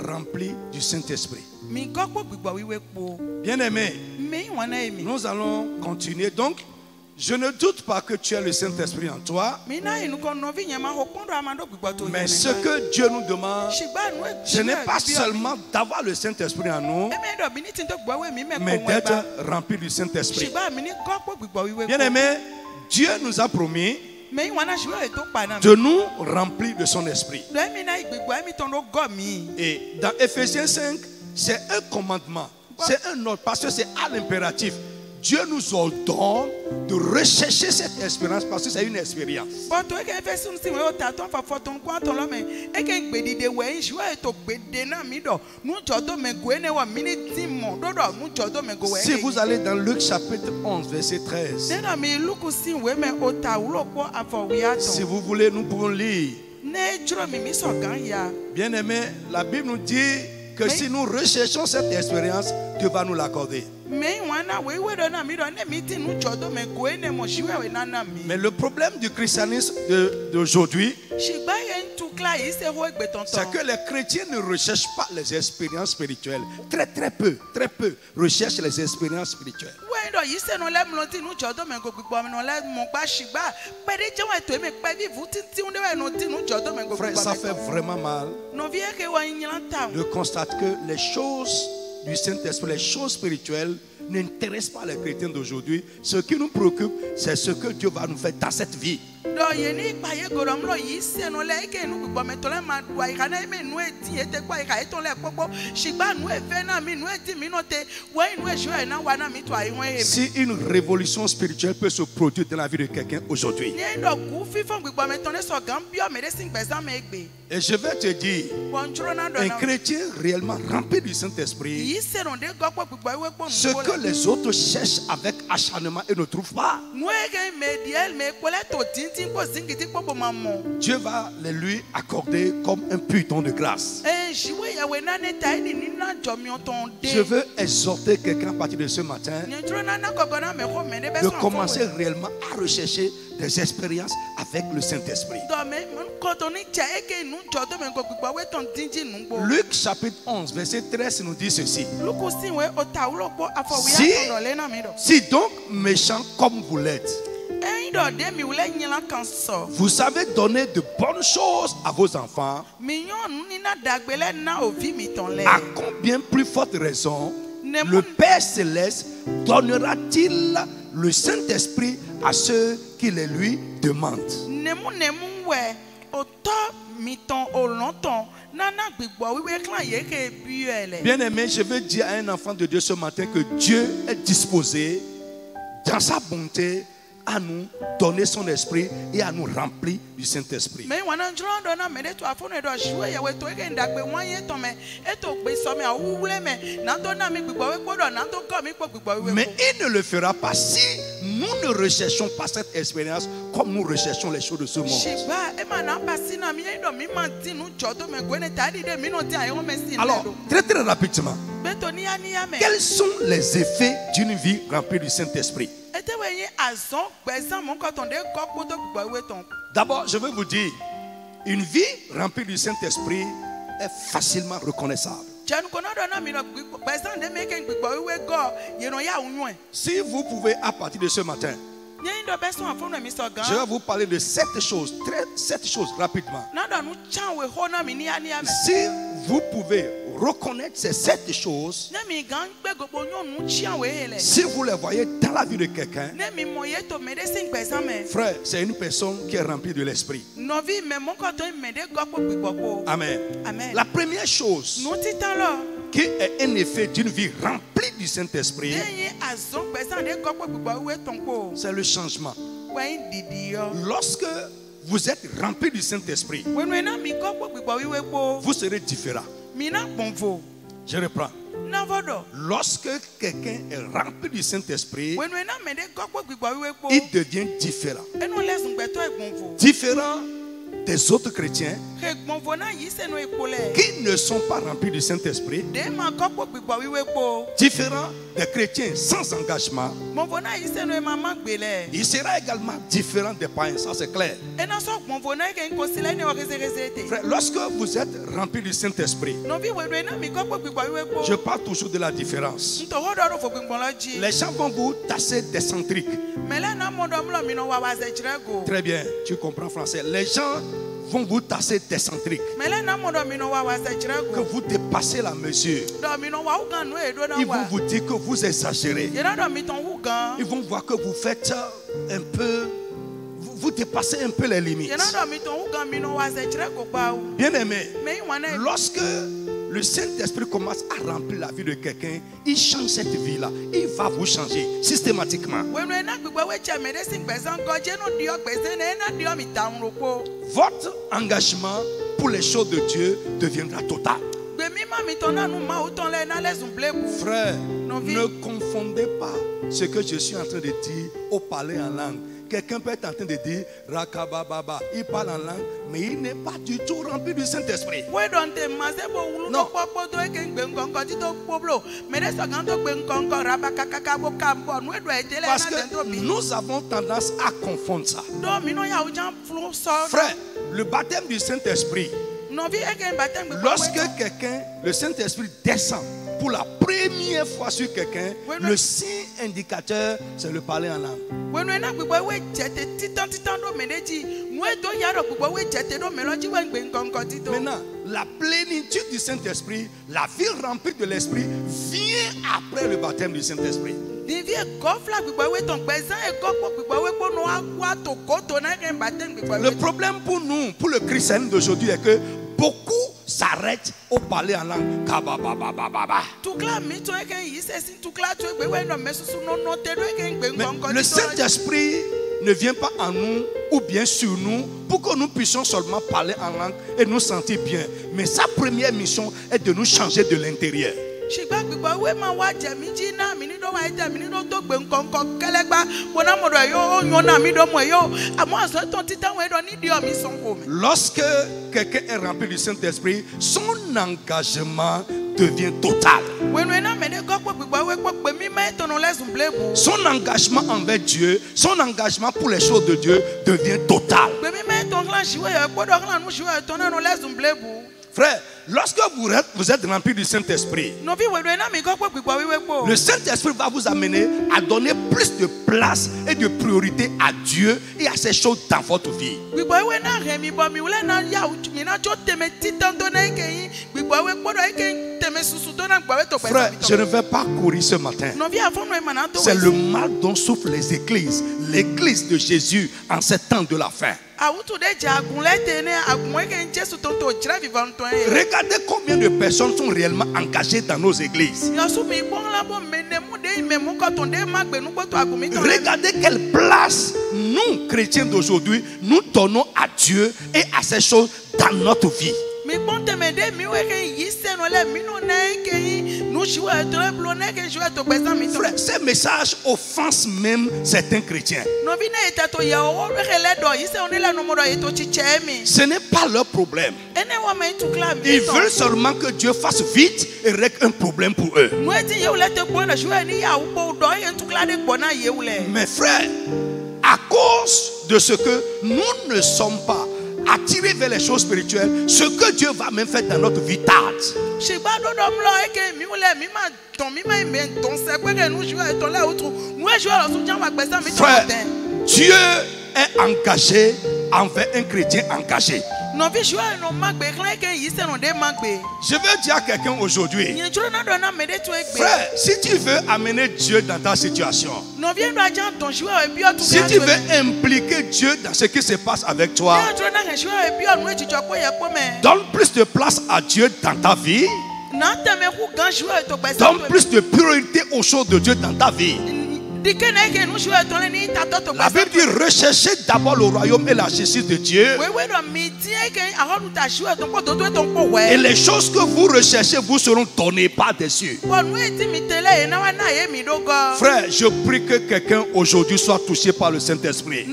remplis du Saint-Esprit. Bien-aimé, nous allons continuer. Donc, je ne doute pas que tu as le Saint-Esprit en toi. Mais ce que Dieu nous demande, ce n'est pas seulement d'avoir le Saint-Esprit en nous, mais d'être rempli du Saint-Esprit. Bien-aimé, Dieu nous a promis de nous remplir de son esprit. Et dans Éphésiens 5, c'est un commandement, c'est un ordre, parce que c'est à l'impératif. Dieu nous ordonne de rechercher cette expérience parce que c'est une expérience. Si vous allez dans Luc chapitre 11, verset 13, si vous voulez, nous pouvons lire. Bien aimé, la Bible nous dit que si nous recherchons cette expérience, Dieu va nous l'accorder. Mais le problème du christianisme d'aujourd'hui, c'est que les chrétiens ne recherchent pas les expériences spirituelles. Très peu recherchent les expériences spirituelles. Frère, ça fait vraiment mal de constater que les choses du Saint-Esprit, les choses spirituelles n'intéressent pas les chrétiens d'aujourd'hui. Ce qui nous préoccupe, c'est ce que Dieu va nous faire dans cette vie. Si une révolution spirituelle peut se produire dans la vie de quelqu'un aujourd'hui, et je vais te dire, un chrétien réellement rempli du Saint-Esprit, ce que les autres cherchent avec acharnement et ne trouvent pas, Dieu va les lui accorder comme un puits de grâce. Je veux exhorter quelqu'un à partir de ce matin de commencer réellement à rechercher des expériences avec le Saint-Esprit. Luc chapitre 11 verset 13 nous dit ceci. Si donc méchants comme vous l'êtes, vous savez donner de bonnes choses à vos enfants, à combien plus forte raison le Père Céleste donnera-t-il le Saint-Esprit à ceux qui le lui demandent? Bien aimé, je veux dire à un enfant de Dieu ce matin que Dieu est disposé dans sa bonté à nous donner son esprit et à nous remplir du Saint-Esprit. Mais il ne le fera pas si nous ne recherchons pas cette expérience comme nous recherchons les choses de ce monde. Alors, très rapidement, quels sont les effets d'une vie remplie du Saint-Esprit? D'abord, je veux vous dire, une vie remplie du Saint-Esprit est facilement reconnaissable. Si vous pouvez, à partir de ce matin, je vais vous parler de 7 choses rapidement. Si vous pouvez reconnaître ces 7 choses, si vous les voyez dans la vie de quelqu'un, frère, c'est une personne qui est remplie de l'esprit. Amen. La première chose qui est un effet d'une vie remplie du Saint-Esprit, c'est le changement. Lorsque vous êtes rempli du Saint-Esprit, vous serez différent. Je reprends. Lorsque quelqu'un est rempli du Saint-Esprit, il devient différent. Différent des autres chrétiens qui ne sont pas remplis du Saint-Esprit, différent des chrétiens sans engagement. Il sera également différent des païens, ça c'est clair. Frère, lorsque vous êtes rempli du Saint-Esprit, je parle toujours de la différence. Les gens vont vous tasser d'excentrique. Très bien, tu comprends français. Les gens vont vous tasser d'excentrique, que vous dépassez la mesure. Ils vont vous dire que vous exagérez. Ils vont voir que vous faites un peu, vous dépassez un peu les limites. Bien aimé, lorsque le Saint-Esprit commence à remplir la vie de quelqu'un, il change cette vie-là. Il va vous changer systématiquement. Votre engagement pour les choses de Dieu deviendra total. Frère, ne confondez pas ce que je suis en train de dire au parler en langue. Quelqu'un peut être en train de dire Rakabababa, il parle en langue, mais il n'est pas du tout rempli du Saint-Esprit. Non. Parce que nous avons tendance à confondre ça. Frère, le baptême du Saint-Esprit, lorsque quelqu'un, le Saint-Esprit descend pour la première fois sur quelqu'un, le signe indicateur, c'est le parler en langue. Maintenant, la plénitude du Saint-Esprit, la vie remplie de l'Esprit, vient après le baptême du Saint-Esprit. Le problème pour nous, pour le christianisme d'aujourd'hui, est que beaucoup s'arrêtent au parler en langue. Mais le Saint-Esprit ne vient pas en nous ou bien sur nous pour que nous puissions seulement parler en langue et nous sentir bien. Mais sa première mission est de nous changer de l'intérieur. Lorsque quelqu'un est rempli du Saint-Esprit, son engagement devient total. Son engagement envers Dieu, son engagement pour les choses de Dieu devient total. Frère, lorsque vous êtes rempli du Saint-Esprit, le Saint-Esprit va vous amener à donner plus de place et de priorité à Dieu et à ces choses dans votre vie. Frère, je ne vais pas courir ce matin. C'est le mal dont souffrent les églises. L'église de Jésus en ces temps de la fin. Regardez combien de personnes sont réellement engagées dans nos églises. Regardez quelle place nous, chrétiens d'aujourd'hui, nous donnons à Dieu et à ces choses dans notre vie. Frère, ces messages offensent même certains chrétiens. Ce n'est pas leur problème. Ils veulent seulement que Dieu fasse vite et règle un problème pour eux. Mais frère, à cause de ce que nous ne sommes pas attirés vers les choses spirituelles, ce que Dieu va même faire dans notre vie tarde. Frère, Dieu est engagé envers un chrétien engagé. Je veux dire à quelqu'un aujourd'hui, frère, si tu veux amener Dieu dans ta situation, si tu veux impliquer Dieu dans ce qui se passe avec toi, donne plus de place à Dieu dans ta vie, donne plus de priorité aux choses de Dieu dans ta vie. La Bible dit recherchez d'abord le royaume et la justice de Dieu. Et les choses que vous recherchez vous seront données par-dessus. Frère, je prie que quelqu'un aujourd'hui soit touché par le Saint-Esprit. Je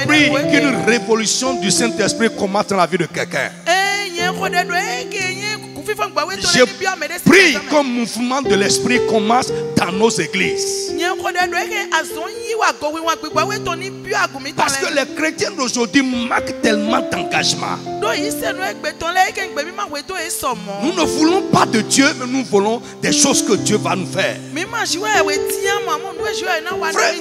prie qu'une révolution du Saint-Esprit commence dans la vie de quelqu'un. Je prie qu'un mouvement de l'esprit commence dans nos églises. Parce que les chrétiens d'aujourd'hui manquent tellement d'engagement. Nous ne voulons pas de Dieu, mais nous voulons des choses que Dieu va nous faire. Frère,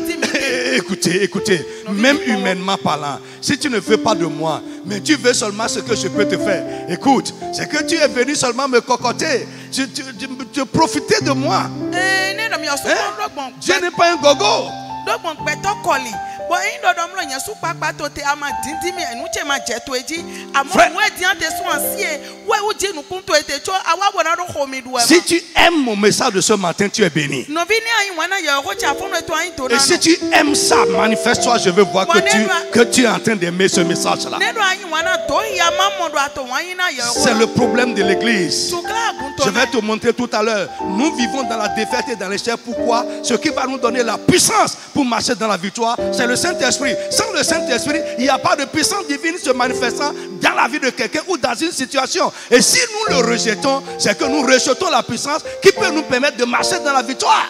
écoutez, même humainement parlant, si tu ne veux pas de moi, mais tu veux seulement ce que je peux te faire, écoute, c'est que tu es venu seulement me cocoter, tu profitais de moi. Dieu n'est pas un gogo. Si tu aimes mon message de ce matin, tu es béni. Et si tu aimes ça, manifeste-toi, je veux voir que tu es en train d'aimer ce message-là. C'est le problème de l'église. Je vais te montrer tout à l'heure. Nous vivons dans la défaite et dans l'échec. Pourquoi? Ce qui va nous donner la puissance pour marcher dans la victoire, c'est le Saint-Esprit. Sans le Saint-Esprit, il n'y a pas de puissance divine se manifestant dans la vie de quelqu'un ou dans une situation. Et si nous le rejetons, c'est que nous rejetons la puissance qui peut nous permettre de marcher dans la victoire.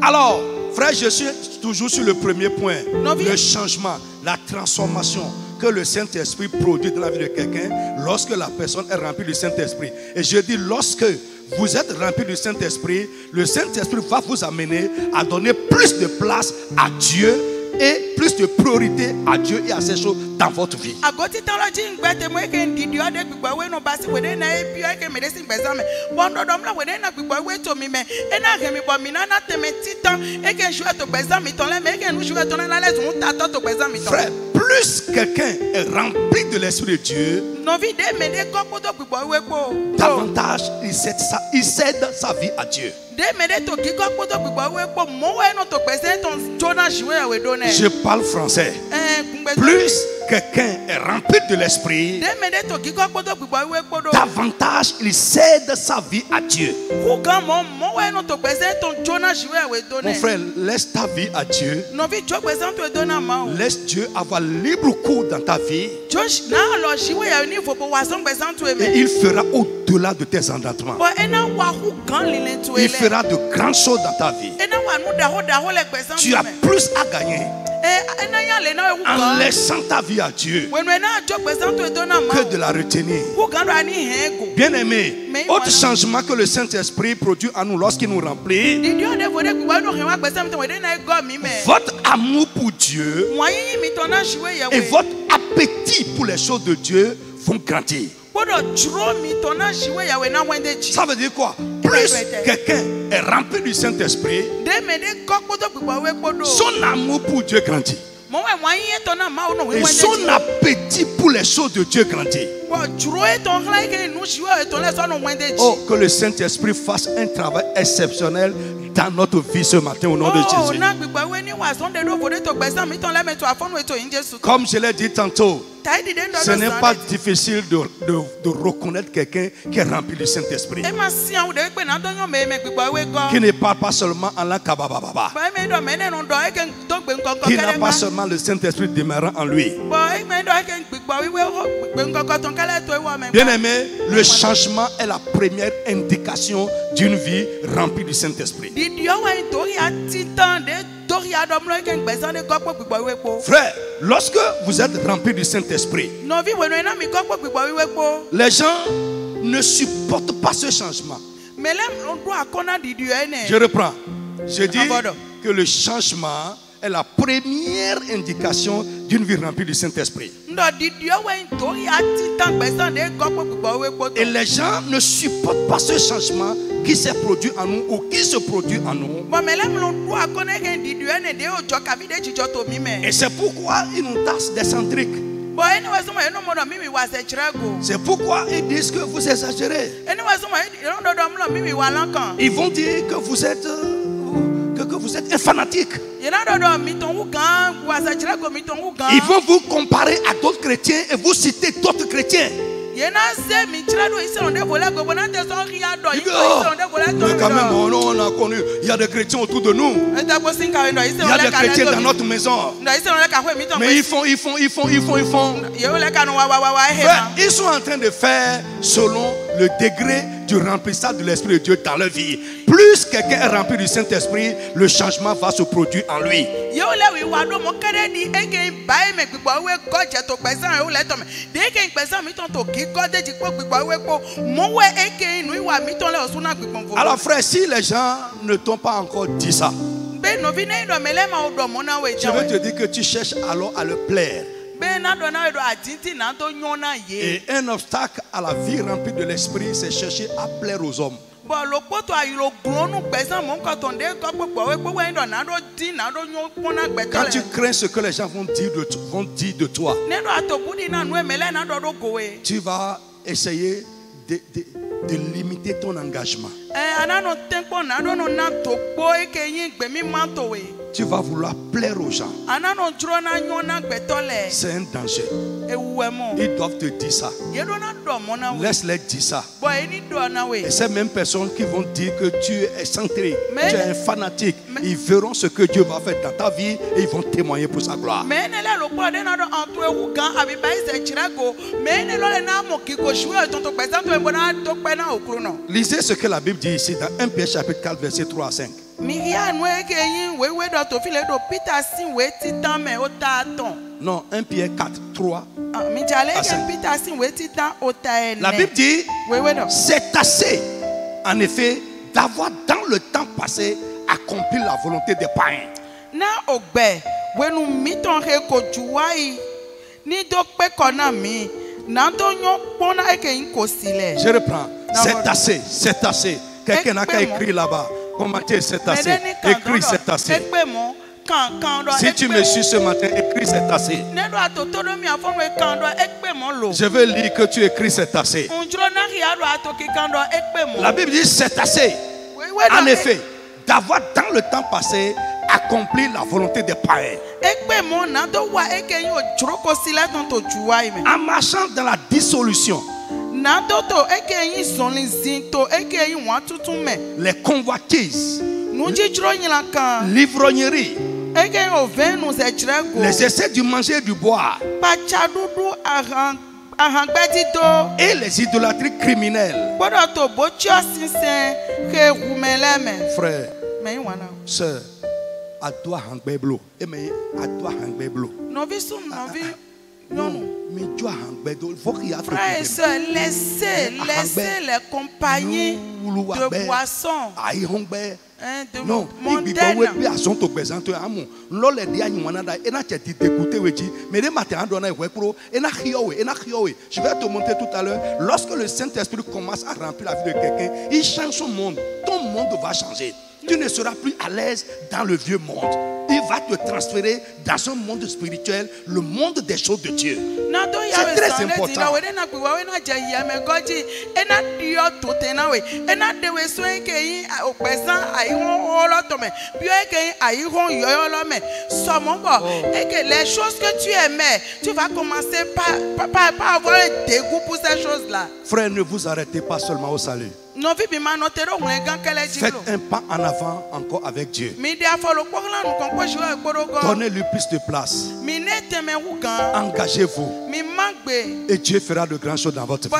Alors, frère, je suis toujours sur le premier point, le changement, la transformation que le Saint-Esprit produit dans la vie de quelqu'un lorsque la personne est remplie du Saint-Esprit. Et je dis lorsque vous êtes rempli du Saint-Esprit, le Saint-Esprit va vous amener à donner plus de place à Dieu et plus de priorité à Dieu et à ces choses dans votre vie. Frère, plus quelqu'un est rempli de l'Esprit de Dieu, davantage il cède sa vie à Dieu. Je parle français. Plus quelqu'un est rempli de l'Esprit, davantage il cède sa vie à Dieu. Mon frère, laisse ta vie à Dieu. Laisse Dieu avoir libre cours dans ta vie. Et il fera au-delà de tes entendements. Il fera de grandes choses dans ta vie. Tu as plus à gagner en laissant ta vie à Dieu que de la retenir. Bien aimé, autre changement que le Saint-Esprit produit en nous lorsqu'il nous remplit, votre amour pour Dieu et votre appétit pour les choses de Dieu vont grandir. Ça veut dire quoi? Plus quelqu'un est rempli du Saint-Esprit, son amour pour Dieu grandit. Et son appétit pour les choses de Dieu grandit. Oh, que le Saint-Esprit fasse un travail exceptionnel dans notre vie ce matin au nom de Jésus. Comme je l'ai dit tantôt, ce n'est pas difficile de reconnaître quelqu'un qui est rempli du Saint-Esprit, qui ne parle pas seulement en la kabababa, qui n'a pas seulement le Saint-Esprit demeurant en lui. Bien aimé, le changement est la première indication d'une vie remplie du Saint-Esprit. Frère, lorsque vous êtes rempli du Saint-Esprit, les gens ne supportent pas ce changement. Je reprends. Je dis que le changement est la première indication d'une vie remplie du Saint-Esprit. Et les gens ne supportent pas ce changement qui s'est produit en nous ou qui se produit en nous. Et c'est pourquoi ils nous taxent d'excentriques. C'est pourquoi ils disent que vous exagérez. Ils vont dire que vous êtes un fanatique. Ils vont vous comparer à d'autres chrétiens et vous citer d'autres chrétiens. Il y a des chrétiens autour de nous. Il y a des chrétiens dans notre maison. Mais ils font. Ils sont en train de faire selon le degré du remplissage de l'Esprit de Dieu dans leur vie. Plus quelqu'un est rempli du Saint-Esprit, le changement va se produire en lui. Alors frère, si les gens ne t'ont pas encore dit ça, Je veux te dire que tu cherches alors à le plaire. Et un obstacle à la vie remplie de l'esprit, c'est chercher à plaire aux hommes. Quand tu crains ce que les gens vont dire de toi, tu vas essayer de limiter ton engagement. Tu vas vouloir plaire aux gens. C'est un danger. Ils doivent te dire ça. Laisse-les dire ça. Et ces mêmes personnes qui vont dire que tu es excentrique, tu es un fanatique, ils verront ce que Dieu va faire dans ta vie et ils vont témoigner pour sa gloire. Lisez ce que la Bible dit ici dans 1 Pierre chapitre 4 verset 3 à 5. Non, 1 Pierre 4, 3 à 5. La Bible dit, c'est assez, en effet, d'avoir dans le temps passé accompli la volonté des païens. Je reprends, c'est assez, c'est assez. Quelqu'un n'a qu'à écrire là-bas. Comment c'est assez? Écris c'est assez. Si tu me suis ce matin, écris c'est assez. Je veux lire que tu écris c'est assez. La Bible dit c'est assez. En effet, d'avoir dans le temps passé accompli la volonté des païens. En marchant dans la dissolution, les convoitises, l'ivrognerie, les essais du manger et du boire, et les idolâtries criminelles. Frère, sœur, à toi hangbeblo. À toi hangbeblo. Non, mais tu as hangbeblo. Frère et sœur, laissez les compagnies de boissons. Non, je vais te montrer tout à l'heure. Lorsque le Saint-Esprit commence à remplir la vie de quelqu'un, il change son monde. Ton monde va changer. Tu ne seras plus à l'aise dans le vieux monde. Il va te transférer dans un monde spirituel, le monde des choses de Dieu. C'est très important. Les choses que tu aimais, tu vas commencer par avoir un dégoût pour ces choses-là. Frère, ne vous arrêtez pas seulement au salut. Faites un pas en avant encore avec Dieu. Donnez-lui plus de place. Engagez-vous. Et Dieu fera de grandes choses dans votre vie.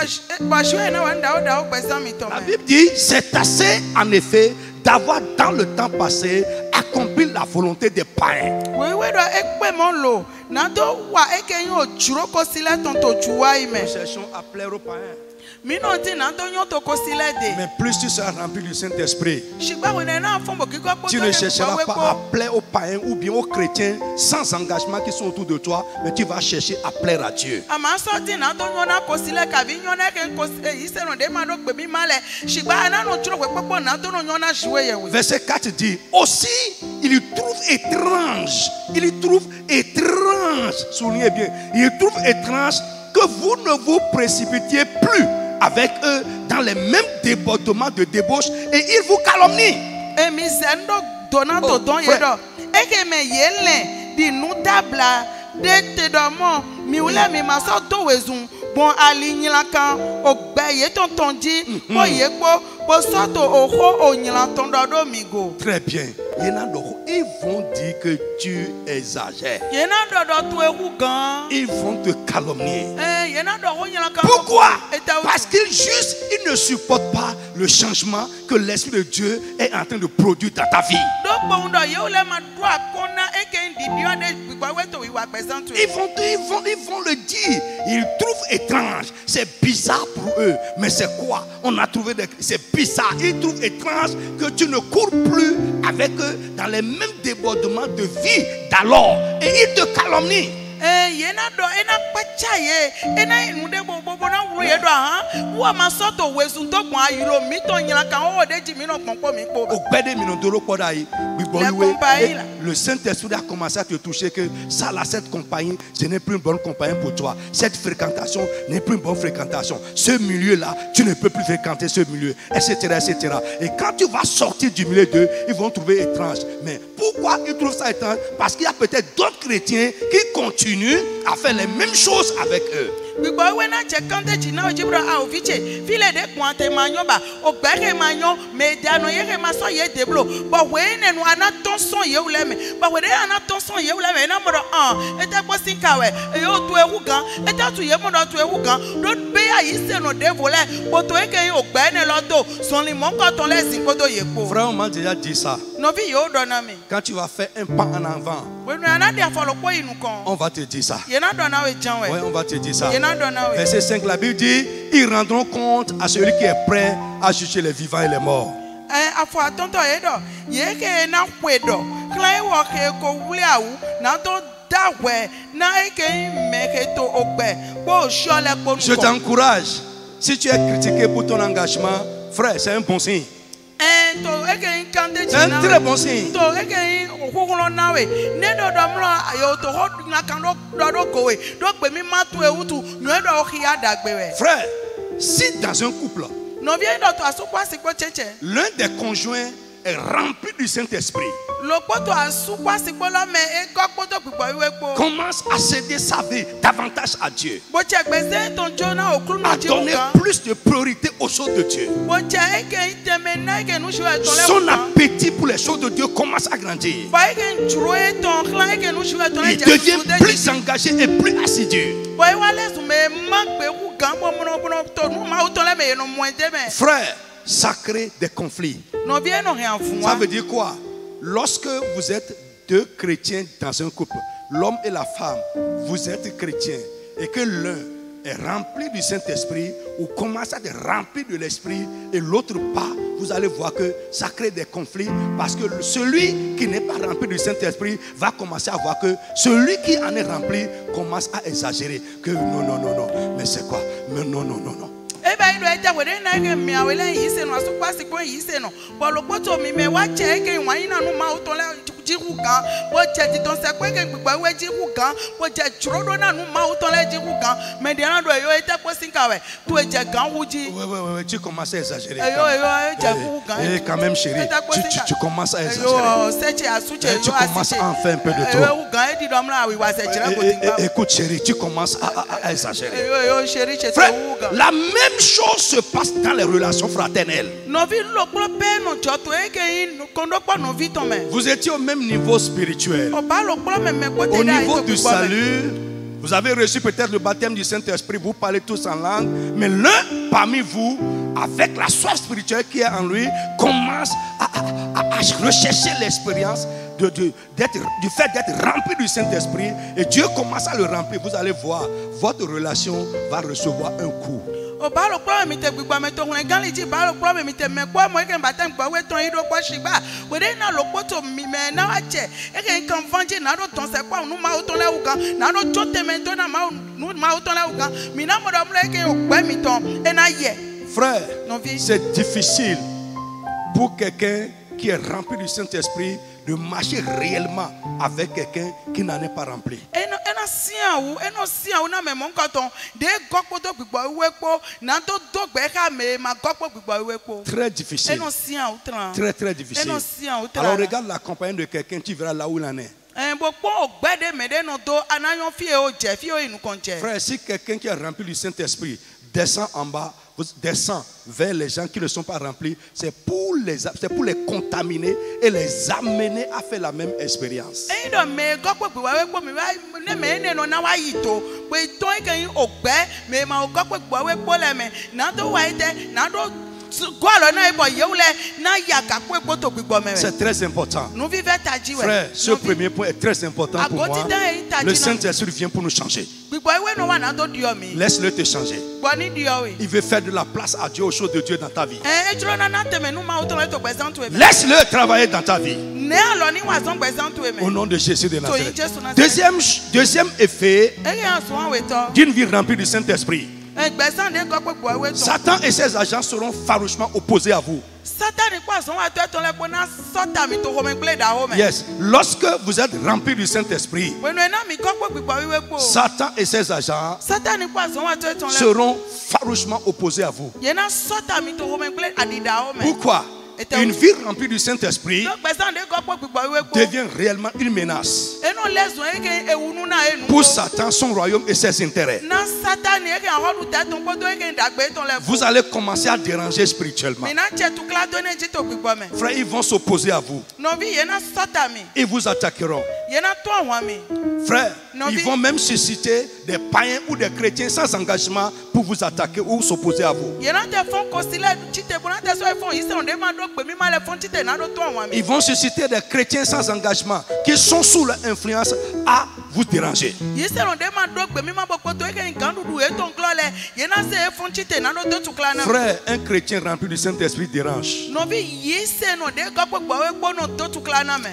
La Bible dit, c'est assez en effet d'avoir dans le temps passé accompli la volonté des païens. Nous cherchons à plaire aux païens. Mais plus tu seras rempli du Saint-Esprit, tu ne chercheras pas à plaire aux païens ou bien aux chrétiens sans engagement qui sont autour de toi, mais tu vas chercher à plaire à Dieu. Verset 4 dit, aussi il trouve étrange, soulignez bien, il trouve étrange que vous ne vous précipitiez plus avec eux dans les mêmes débordements de débauche et ils vous calomnient. Très bien. Ils vont dire que tu exagères. Ils vont te calomnier. Pourquoi? Parce qu'ils ne supportent pas le changement que l'Esprit de Dieu est en train de produire dans ta vie. le dire. Ils trouvent étrange. C'est bizarre pour eux. Mais c'est quoi? On a trouvé c'est bizarre. Ils trouvent étrange que tu ne cours plus avec eux dans les mêmes débordements de vie d'alors. Et ils te calomnient. Le Saint-Esprit a commencé à te toucher que ça là, cette compagnie, ce n'est plus une bonne compagnie pour toi. Cette fréquentation n'est plus une bonne fréquentation. Ce milieu-là, tu ne peux plus fréquenter ce milieu, etc., etc. Et quand tu vas sortir du milieu d'eux, ils vont trouver étrange. Mais pourquoi ils trouvent ça étrange? Parce qu'il y a peut-être d'autres chrétiens qui continuent à faire les mêmes choses avec eux. Frère, on m'a déjà dit ça. Quand tu vas faire un pas en avant, on va te dire ça. Oui, on va te dire ça. Verset 5, la Bible dit: ils rendront compte à celui qui est prêt à juger les vivants et les morts. Je t'encourage. Si tu es critiqué pour ton engagement, frère, c'est un bon signe. C'est un très bon signe. Frère, si dans un couple, l'un des conjoints est rempli du Saint-Esprit, commence à céder sa vie davantage à Dieu, à donner plus de priorité aux choses de Dieu. Son appétit pour les choses de Dieu commence à grandir. Il devient plus engagé et plus assidu. Frère, ça crée des conflits. Ça veut dire quoi? Lorsque vous êtes deux chrétiens dans un couple, l'homme et la femme, vous êtes chrétiens, et que l'un est rempli du Saint-Esprit ou commence à être rempli de l'Esprit et l'autre pas, vous allez voir que ça crée des conflits, parce que celui qui n'est pas rempli du Saint-Esprit va commencer à voir que celui qui en est rempli commence à exagérer, que non, non, non, non, mais c'est quoi? Mais non, non, non, non. Oui, tu commences à exagérer. Quand même, chérie, tu commences à exagérer. Tu commences à en faire un peu de trop. Écoute, chérie, tu commences à exagérer. Frère, la même chose se passe dans les relations fraternelles. Vous étiez au même niveau spirituel. Au niveau du salut, vous avez reçu peut-être le baptême du Saint-Esprit, vous parlez tous en langue, mais l'un parmi vous, avec la soif spirituelle qui est en lui, commence à rechercher l'expérience du fait d'être rempli du Saint-Esprit, et Dieu commence à le remplir. Vous allez voir, votre relation va recevoir un coup. Frère, c'est difficile pour quelqu'un qui est rempli du Saint-Esprit de marcher réellement avec quelqu'un qui n'en est pas rempli. Très difficile. Très très difficile. Alors regarde la compagnie de quelqu'un, tu verras là où il en est. Frère, si quelqu'un qui est rempli du Saint-Esprit descend en bas, descend vers les gens qui ne sont pas remplis, c'est pour les contaminer et les amener à faire la même expérience. C'est très important. Frère, ce premier point est très important pour moi. Le Saint-Esprit vient pour nous changer. Laisse-le te changer. Il veut faire de la place à Dieu, aux choses de Dieu dans ta vie. Laisse-le travailler dans ta vie. Au nom de Jésus de Nazareth. Deuxième effet d'une vie remplie du Saint-Esprit. Satan et ses agents seront farouchement opposés à vous. Yes. Lorsque vous êtes rempli du Saint-Esprit, Satan et ses agents seront farouchement opposés à vous. Pourquoi? Une vie remplie du Saint-Esprit devient réellement une menace pour Satan, son royaume et ses intérêts. Vous allez commencer à déranger spirituellement. Frère, ils vont s'opposer à vous. Ils vous attaqueront. Frère, ils vont même susciter des païens ou des chrétiens sans engagement pour vous attaquer ou s'opposer à vous. Ils vont susciter des chrétiens sans engagement qui sont sous l'influence à vous déranger. Frère, un chrétien rempli du Saint-Esprit dérange.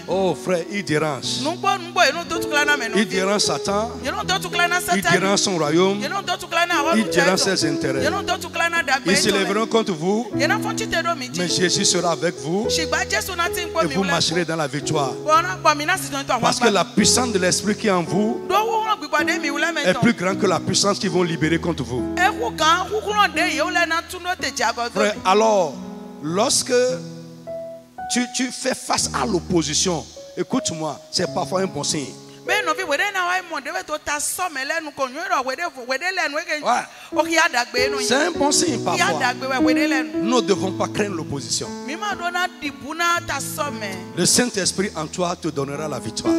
Oh frère, il dérange. Il dérange Satan. Il dérange son royaume. Il dérange ses intérêts. Ils s'élèveront contre vous. Mais Jésus sera avec vous. Et vous marcherez dans la victoire. Parce que la puissance de l'Esprit qui est en vous est plus grande que la puissance qu'ils vont libérer contre vous. Frère, alors, lorsque tu fais face à l'opposition, écoute-moi, c'est parfois un bon signe. C'est un bon signe parfois. Nous ne devons pas craindre l'opposition. Le Saint-Esprit en toi te donnera la victoire.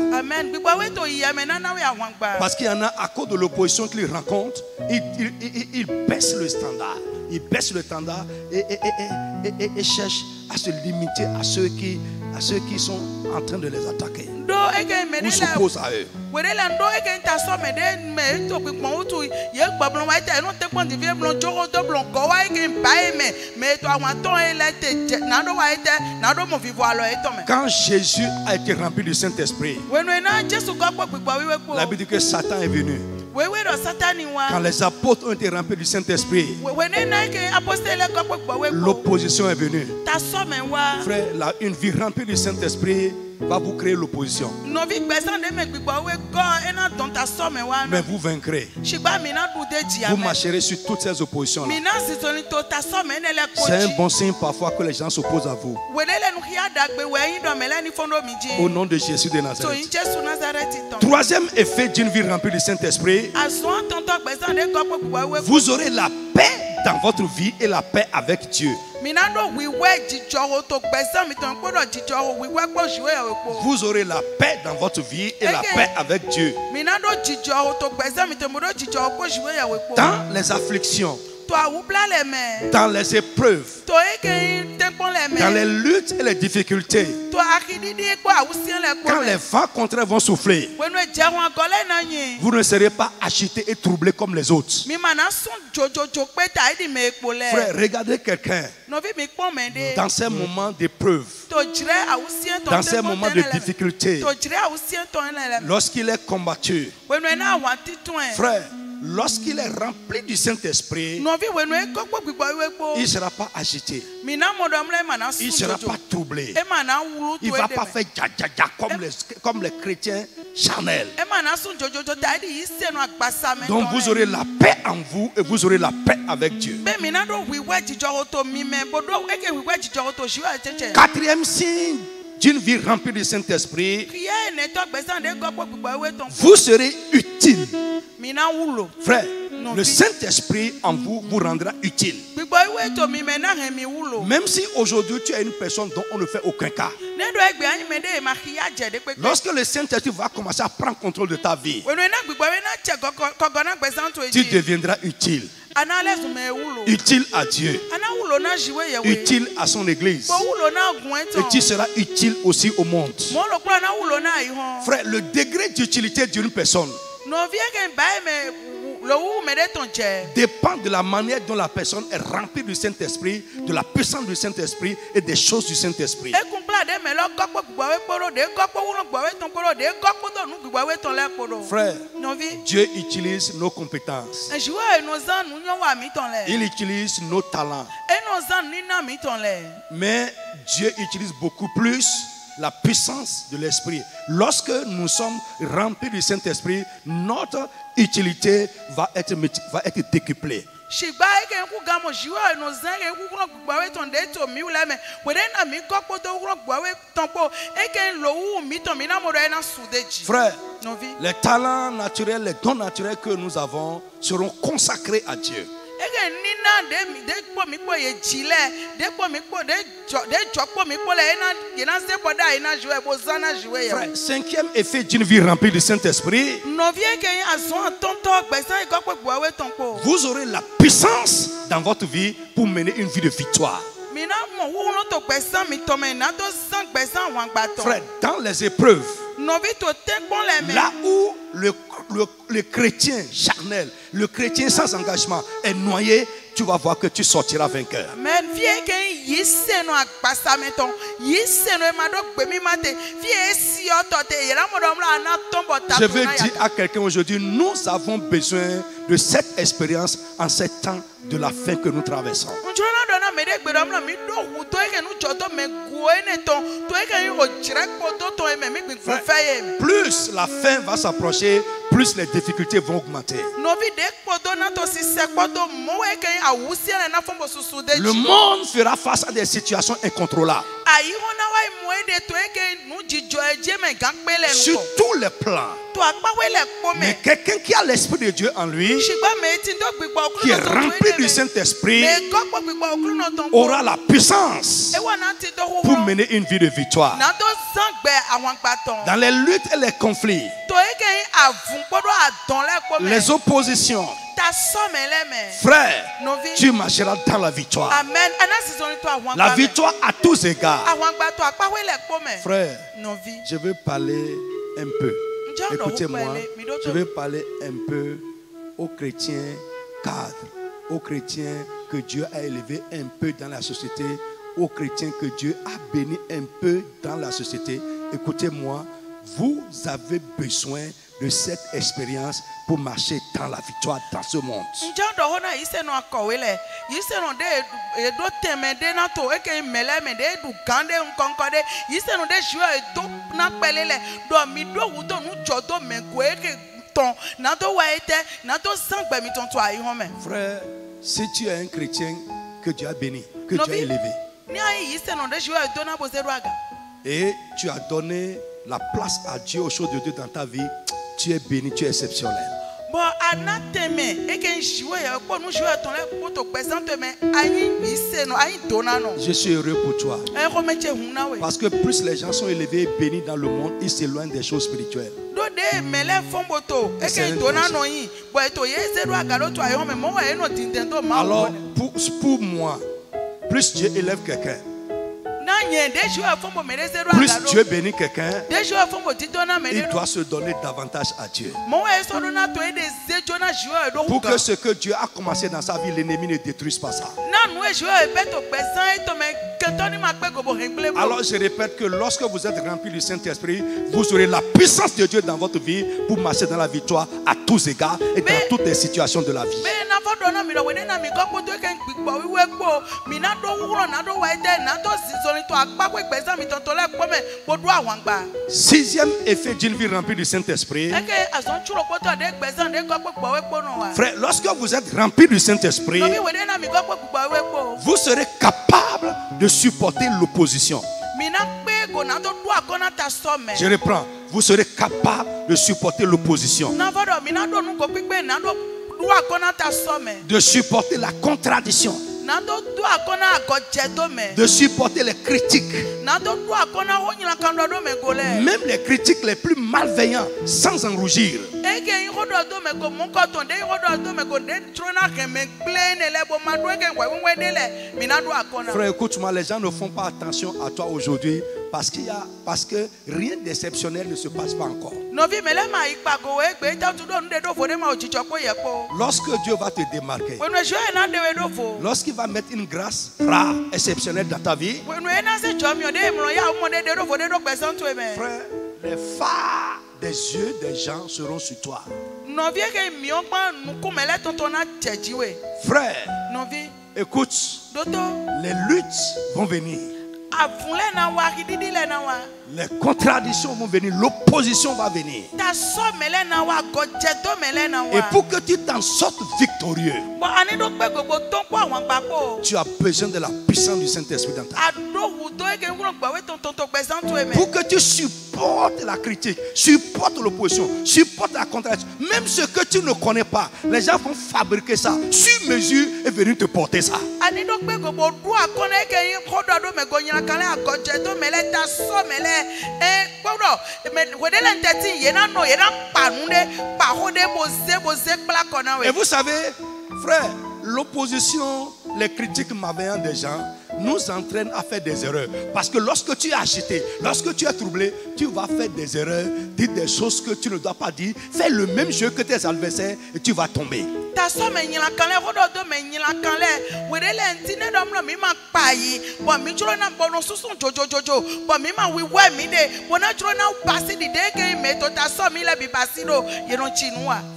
Parce qu'il y en a à cause de l'opposition qu'il rencontre, il baisse le standard. Il baisse le standard et cherche à se limiter à ceux qui sont en train de les attaquer. Ou s'oppose à eux. Quand Jésus a été rempli du Saint-Esprit, la Bible dit que Satan est venu. Quand les apôtres ont été remplis du Saint-Esprit, l'opposition est venue. Frère, une vie remplie du Saint-Esprit va vous créer l'opposition. Mais vous vaincrez. Vous marcherez sur toutes ces oppositions-là. C'est un bon signe parfois que les gens s'opposent à vous. Au nom de Jésus de Nazareth. Troisième effet d'une vie remplie du Saint-Esprit, vous aurez la paix dans votre vie et la paix avec Dieu. Vous aurez la paix dans votre vie et la paix avec Dieu. Dans les afflictions, dans les épreuves, dans les luttes et les difficultés, quand les vents contraires vont souffler, vous ne serez pas agités et troublés comme les autres. Frère, regardez quelqu'un dans ces moments d'épreuve, dans ces moments de difficulté, lorsqu'il est combattu. Frère, lorsqu'il est rempli du Saint-Esprit, il ne sera pas agité. Il ne sera pas troublé. Il ne va pas faire dja comme les chrétiens charnels. Donc vous aurez la paix en vous et vous aurez la paix avec Dieu. Quatrième signe d'une vie remplie du Saint-Esprit, vous serez utile. Frère, le Saint-Esprit en vous vous rendra utile. Même si aujourd'hui tu es une personne dont on ne fait aucun cas, lorsque le Saint-Esprit va commencer à prendre contrôle de ta vie, tu deviendras utile. utile à Dieu, utile à son église, et tu seras utile aussi au monde. Frère, le degré d'utilité d'une personne dépend de la manière dont la personne est remplie du Saint-Esprit, de la puissance du Saint-Esprit et des choses du Saint-Esprit. Frère, Dieu utilise nos compétences. Il utilise nos talents. Mais Dieu utilise beaucoup plus la puissance de l'Esprit. Lorsque nous sommes remplis du Saint-Esprit, notre utilité va être décuplée. Frère, les talents naturels, les dons naturels que nous avons seront consacrés à Dieu. Frère, cinquième effet d'une vie remplie du Saint-Esprit, vous aurez la puissance dans votre vie pour mener une vie de victoire. Frère, dans les épreuves, là où le chrétien charnel, le chrétien sans engagement est noyé, tu vas voir que tu sortiras vainqueur. Je veux dire à quelqu'un aujourd'hui, nous avons besoin de cette expérience en ces temps de la fin que nous traversons. Plus la fin va s'approcher, plus les difficultés vont augmenter. Le monde fera face à des situations incontrôlables. Sur tous les plans. Mais quelqu'un qui a l'Esprit de Dieu en lui, qui est rempli du Saint-Esprit, aura la puissance pour mener une vie de victoire. Dans les luttes et les conflits, les oppositions, frère, tu marcheras dans la victoire. La victoire à tous égards. Frère, je veux parler un peu. Écoutez-moi, je vais parler un peu aux chrétiens cadres, aux chrétiens que Dieu a élevés un peu dans la société, aux chrétiens que Dieu a bénis un peu dans la société. Écoutez-moi, vous avez besoin de cette expérience pour marcher dans la victoire dans ce monde. Frère, si tu es un chrétien que Dieu a béni, que Dieu a élevé, et tu as donné la place à Dieu, aux choses de Dieu dans ta vie, tu es béni, tu es exceptionnel. Je suis heureux pour toi. Parce que plus les gens sont élevés et bénis dans le monde, ils s'éloignent des choses spirituelles. Alors, pour moi, plus Dieu élève quelqu'un, plus Dieu bénit quelqu'un, il doit se donner davantage à Dieu. Pour que ce que Dieu a commencé dans sa vie, l'ennemi ne détruise pas ça. Alors je répète que lorsque vous êtes rempli du Saint-Esprit, vous aurez la puissance de Dieu dans votre vie pour marcher dans la victoire à tous égards et dans toutes les situations de la vie. Sixième effet d'une vie remplie du Saint-Esprit. Frère, lorsque vous êtes rempli du Saint-Esprit, vous serez capable de supporter l'opposition. Je reprends. Vous serez capable de supporter l'opposition, de supporter la contradiction, de supporter les critiques, même les critiques les plus malveillants, sans en rougir. Frère, écoute-moi, les gens ne font pas attention à toi aujourd'hui parce que rien d'exceptionnel ne se passe pas encore. Lorsque Dieu va te démarquer, lorsqu'il va mettre une grâce rare, exceptionnelle dans ta vie, frère, les phares des yeux des gens seront sur toi. Frère, écoute, les luttes vont venir. Les contradictions vont venir, l'opposition va venir. Et pour que tu t'en sortes victorieux, tu as besoin de la puissance du Saint-Esprit dans ta vie. Pour que tu supportes la critique, supportes l'opposition, supportes la contradiction, même ce que tu ne connais pas, les gens vont fabriquer ça sur mesure et venir te porter ça. Et vous savez, frère, l'opposition, les critiques malveillantes des gens nous entraînent à faire des erreurs. Parce que lorsque tu es agité, lorsque tu es troublé, tu vas faire des erreurs, dire des choses que tu ne dois pas dire, faire le même jeu que tes adversaires et tu vas tomber.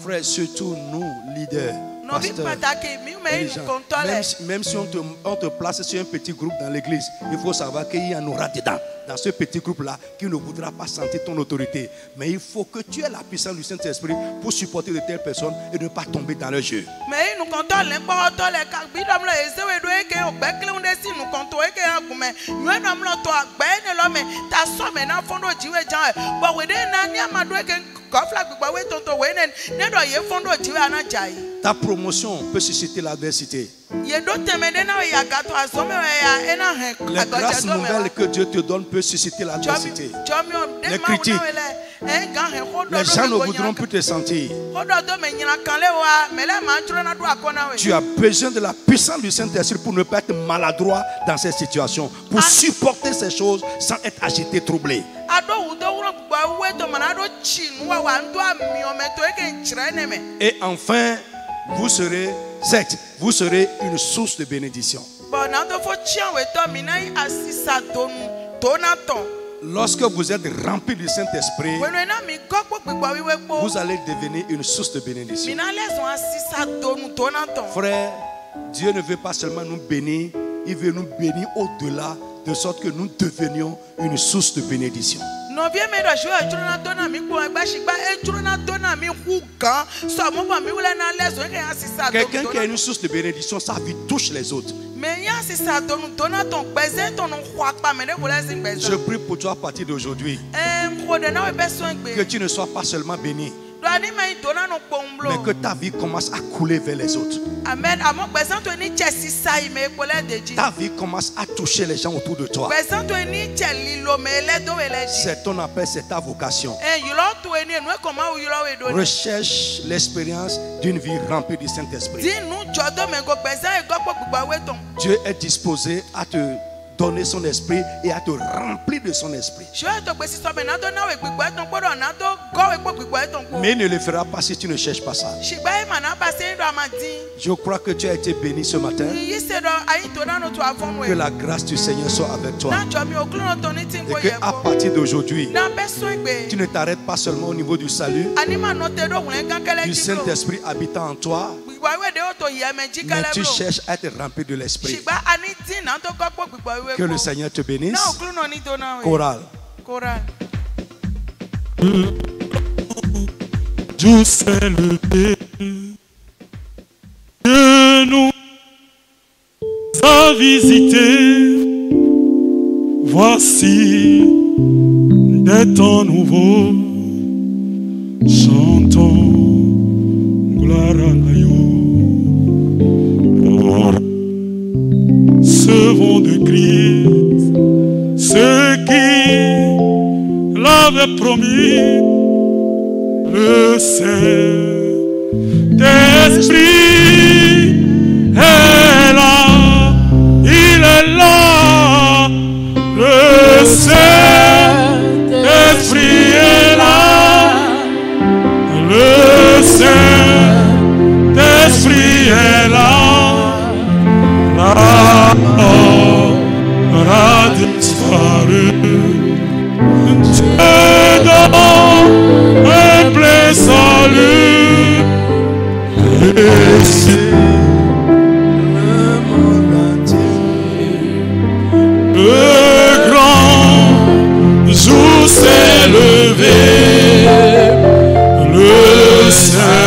Frère, surtout nous, leaders, même si on te place sur un petit groupe dans l'église, il faut savoir qu'il y en aura dedans, dans ce petit groupe-là, qui ne voudra pas sentir ton autorité. Mais il faut que tu aies la puissance du Saint-Esprit pour supporter de telles personnes et ne pas tomber dans le jeu. Ta promotion peut susciter l'adversité. Les grâces nouvelles que Dieu te donne peut susciter l'adversité. Les critiques. Les gens ne voudront plus te sentir. Tu as besoin de la puissance du Saint-Esprit pour ne pas être maladroit dans cette situation, pour supporter ces choses sans être agité, troublé. Et enfin, vous serez une source de bénédiction. Lorsque vous êtes rempli du Saint-Esprit, vous allez devenir une source de bénédiction. Frère, Dieu ne veut pas seulement nous bénir, il veut nous bénir au-delà, de sorte que nous devenions une source de bénédiction. Quelqu'un qui a une source de bénédiction, sa vie touche les autres. Je prie pour toi à partir d'aujourd'hui que tu ne sois pas seulement béni, mais que ta vie commence à couler vers les autres. Ta vie commence à toucher les gens autour de toi. C'est ton appel, c'est ta vocation. Recherche l'expérience d'une vie remplie du Saint-Esprit. Dieu est disposé à te donner son esprit et à te remplir de son esprit. Mais il ne le fera pas si tu ne cherches pas ça. Je crois que tu as été béni ce matin. Que la grâce du Seigneur soit avec toi. Et qu'à partir d'aujourd'hui, tu ne t'arrêtes pas seulement au niveau du salut, du Saint-Esprit habitant en toi, mais tu cherches à être rempli de l'esprit. Que le Seigneur te bénisse. Chorale. Dieu s'est levé, Dieu nous a visités. Voici des temps nouveaux, chantons gloire à Dieu. l'avait promis, le Saint-Esprit est là, il est là, le Saint-Esprit est là, le Saint-Esprit est là, la mort a disparu. Dieu donne un plein salut, et c'est le monde entier. Le grand jour s'est levé, le Saint-Esprit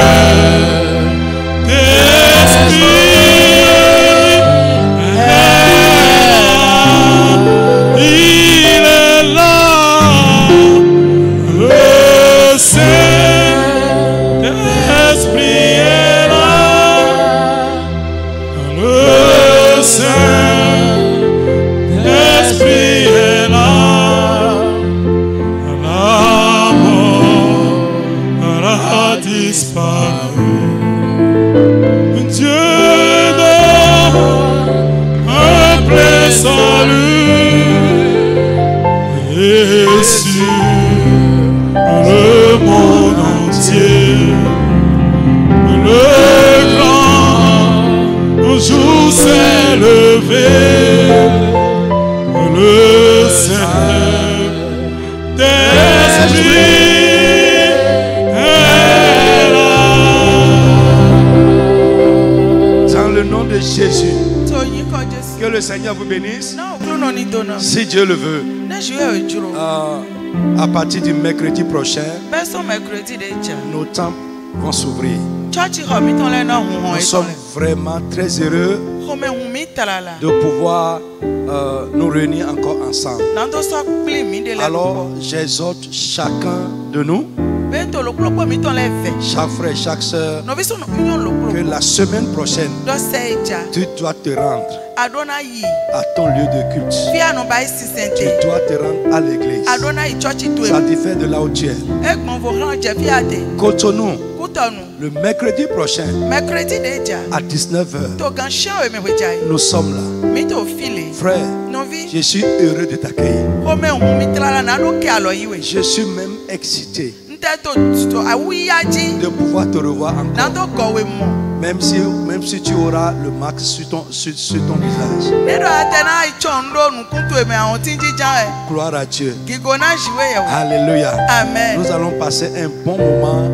s'est levé, le Saint-Esprit est là. Dans le nom de Jésus, que le Seigneur vous bénisse. Si Dieu le veut, à partir du mercredi prochain, nos temples vont s'ouvrir. Nous sommes vraiment très heureux de pouvoir nous réunir encore ensemble. Alors j'exhorte chacun de nous, chaque frère, chaque soeur, que la semaine prochaine, tu dois te rendre à ton lieu de culte. Tu dois te rendre à l'église. Ça diffère de là où tu es. Cotonou, le mercredi prochain, à 19h, nous sommes là. Frère, je suis heureux de t'accueillir. Je suis même excité de pouvoir te revoir encore. Même si tu auras le max sur ton visage. Gloire à Dieu. Alléluia. Amen. Nous allons passer un bon moment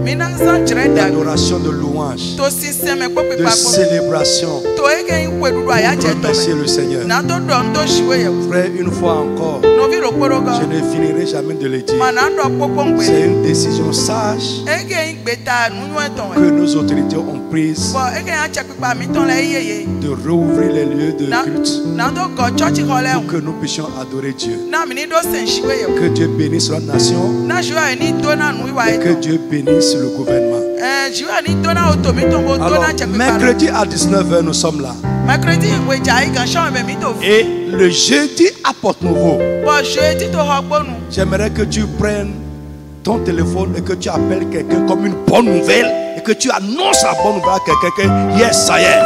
d'adoration, de louange, de célébration. Remercier le Seigneur. Frère, une fois encore, je ne finirai jamais de le dire. C'est une décision sage que nos autorités ont prise de rouvrir les lieux de culte pour que nous puissions adorer Dieu. Que Dieu bénisse la nation, que Dieu bénisse le gouvernement. Alors, mercredi à 19h, nous sommes là. Et le jeudi à Porte-Nouveau, j'aimerais que tu prennes ton téléphone et que tu appelles quelqu'un comme une bonne nouvelle et que tu annonces la bonne nouvelle à quelqu'un que yes, ça y est.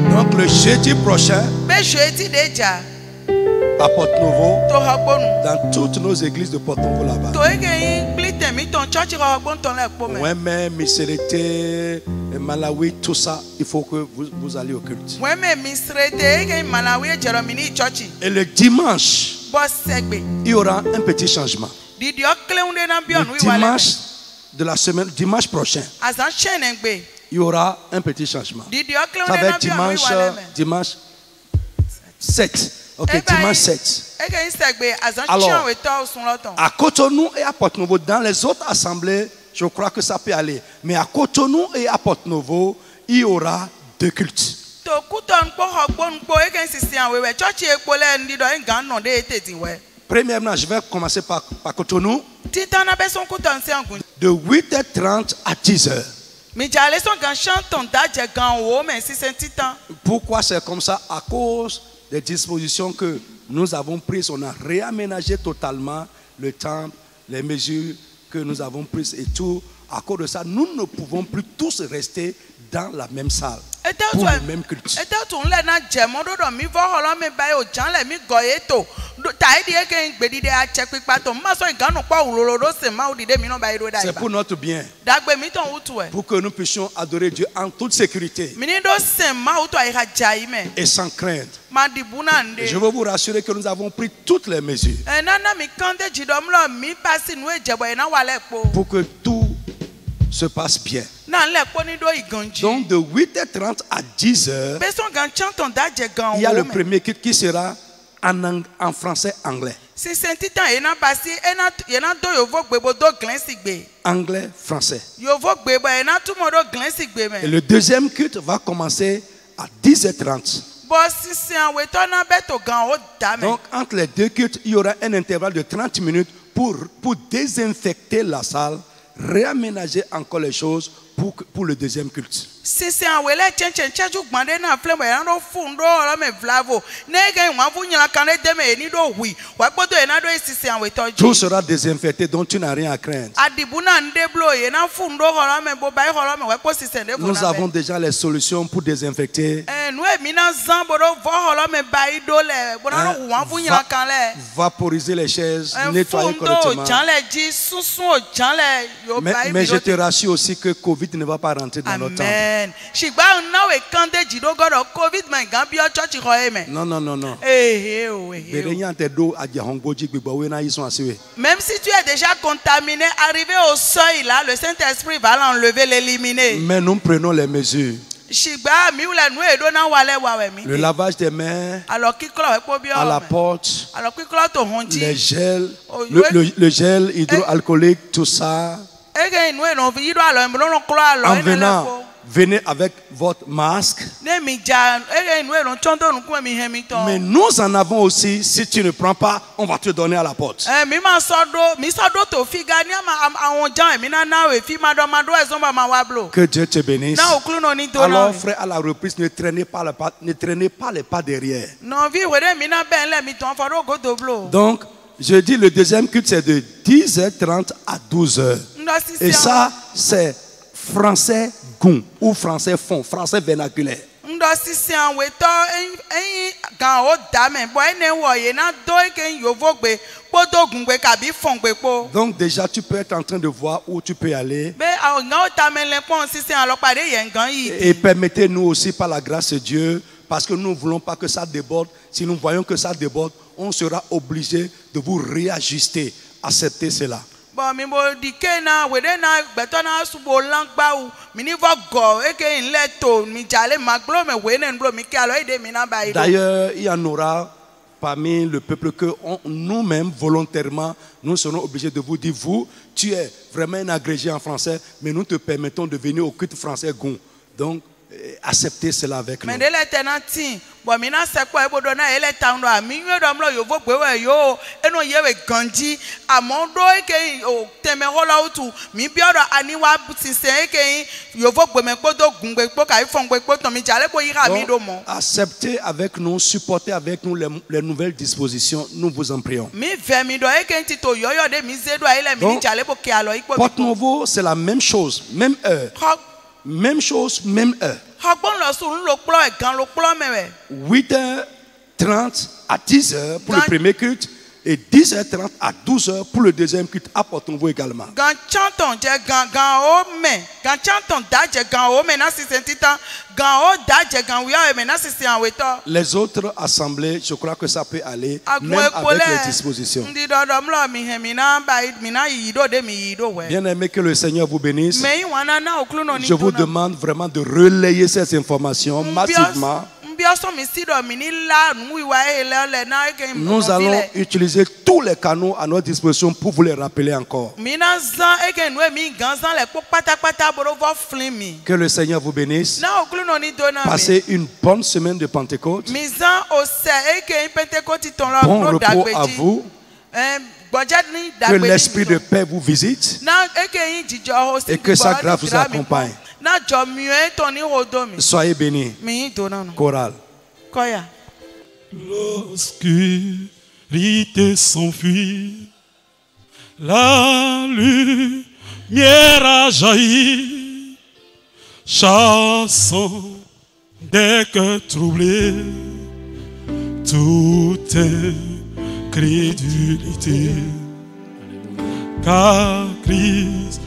Donc le jeudi prochain, à Porte-Nouveau, dans toutes nos églises de Porte-Nouveau là-bas, ouais, Misérité, Malawi, tout ça, il faut que vous alliez au culte. Et le dimanche, il y aura un petit changement. Le dimanche de la semaine, dimanche prochain, il y aura un petit changement. Ça va être dimanche 7. Ok, dimanche 7. Alors, à Cotonou et à Porte-Nouveau, dans les autres assemblées, je crois que ça peut aller. Mais à Cotonou et à Porte-Nouveau, il y aura 2 cultes. Premièrement, je vais commencer par Cotonou. De 8h30 à 10h. Pourquoi c'est comme ça? À cause des dispositions que nous avons prises. On a réaménagé totalement le temple, les mesures que nous avons prises et tout. À cause de ça, nous ne pouvons plus tous rester dans la même salle pour le même culte. C'est pour notre bien, pour que nous puissions adorer Dieu en toute sécurité et sans crainte. Et je veux vous rassurer que nous avons pris toutes les mesures pour que tout se passe bien. Donc de 8h30 à 10h, il y a le premier culte qui sera en français-anglais. Anglais-français. Et le deuxième culte va commencer à 10h30. Donc entre les deux cultes, il y aura un intervalle de 30 minutes pour désinfecter la salle, réaménager encore les choses pour le deuxième culte. Tout sera désinfecté, donc tu n'as rien à craindre. Nous avons déjà les solutions pour désinfecter. Vaporiser les chaises, nettoyer correctement. Mais je te rassure aussi que Covid ne va pas rentrer dans notre temple. Non, non, non, non. Même si tu es déjà contaminé, arrivé au seuil là, le Saint-Esprit va l'enlever, l'éliminer. Mais nous prenons les mesures. Le lavage des mains à la porte, les gels, le gel hydroalcoolique, tout ça. En venant, venez avec votre masque. Mais nous en avons aussi. Si tu ne prends pas, on va te donner à la porte. Que Dieu te bénisse. Alors, frère, à la reprise, ne traînez pas les pas derrière. Donc, je dis le deuxième culte, c'est de 10h30 à 12h. Et ça, c'est français goût ou français fond, français vernaculaire. Donc déjà tu peux être en train de voir où tu peux aller. Et permettez-nous aussi par la grâce de Dieu, parce que nous ne voulons pas que ça déborde. Si nous voyons que ça déborde, on sera obligé de vous réajuster. Acceptez cela. D'ailleurs, il y en aura parmi le peuple que nous-mêmes, volontairement, nous serons obligés de vous dire, vous, tu es vraiment un agrégé en français, mais nous te permettons de venir au culte français Gon. Donc, acceptez cela avec nous. Donc, acceptez avec nous, supportez avec nous les nouvelles dispositions, nous vous en prions. Donc, Porte Nouveau, c'est la même chose, même heure. Même chose, même heure. 8h30 à 10h pour le premier culte et 10h30 à 12h pour le deuxième culte à Porte Nouveau également. Les autres assemblées, je crois que ça peut aller, même avec les dispositions. Bien aimé, que le Seigneur vous bénisse. Je vous demande vraiment de relayer ces informations massivement. Nous allons utiliser tous les canaux à notre disposition pour vous les rappeler encore. Que le Seigneur vous bénisse. Passez une bonne semaine de Pentecôte. Bon repos à vous. Que l'esprit de paix vous visite et que sa grâce vous accompagne. Soyez bénis. Chorale. L'obscurité s'enfuit, la lumière a jailli, chassant des cœurs troublés, toute incrédulité. Car Christ,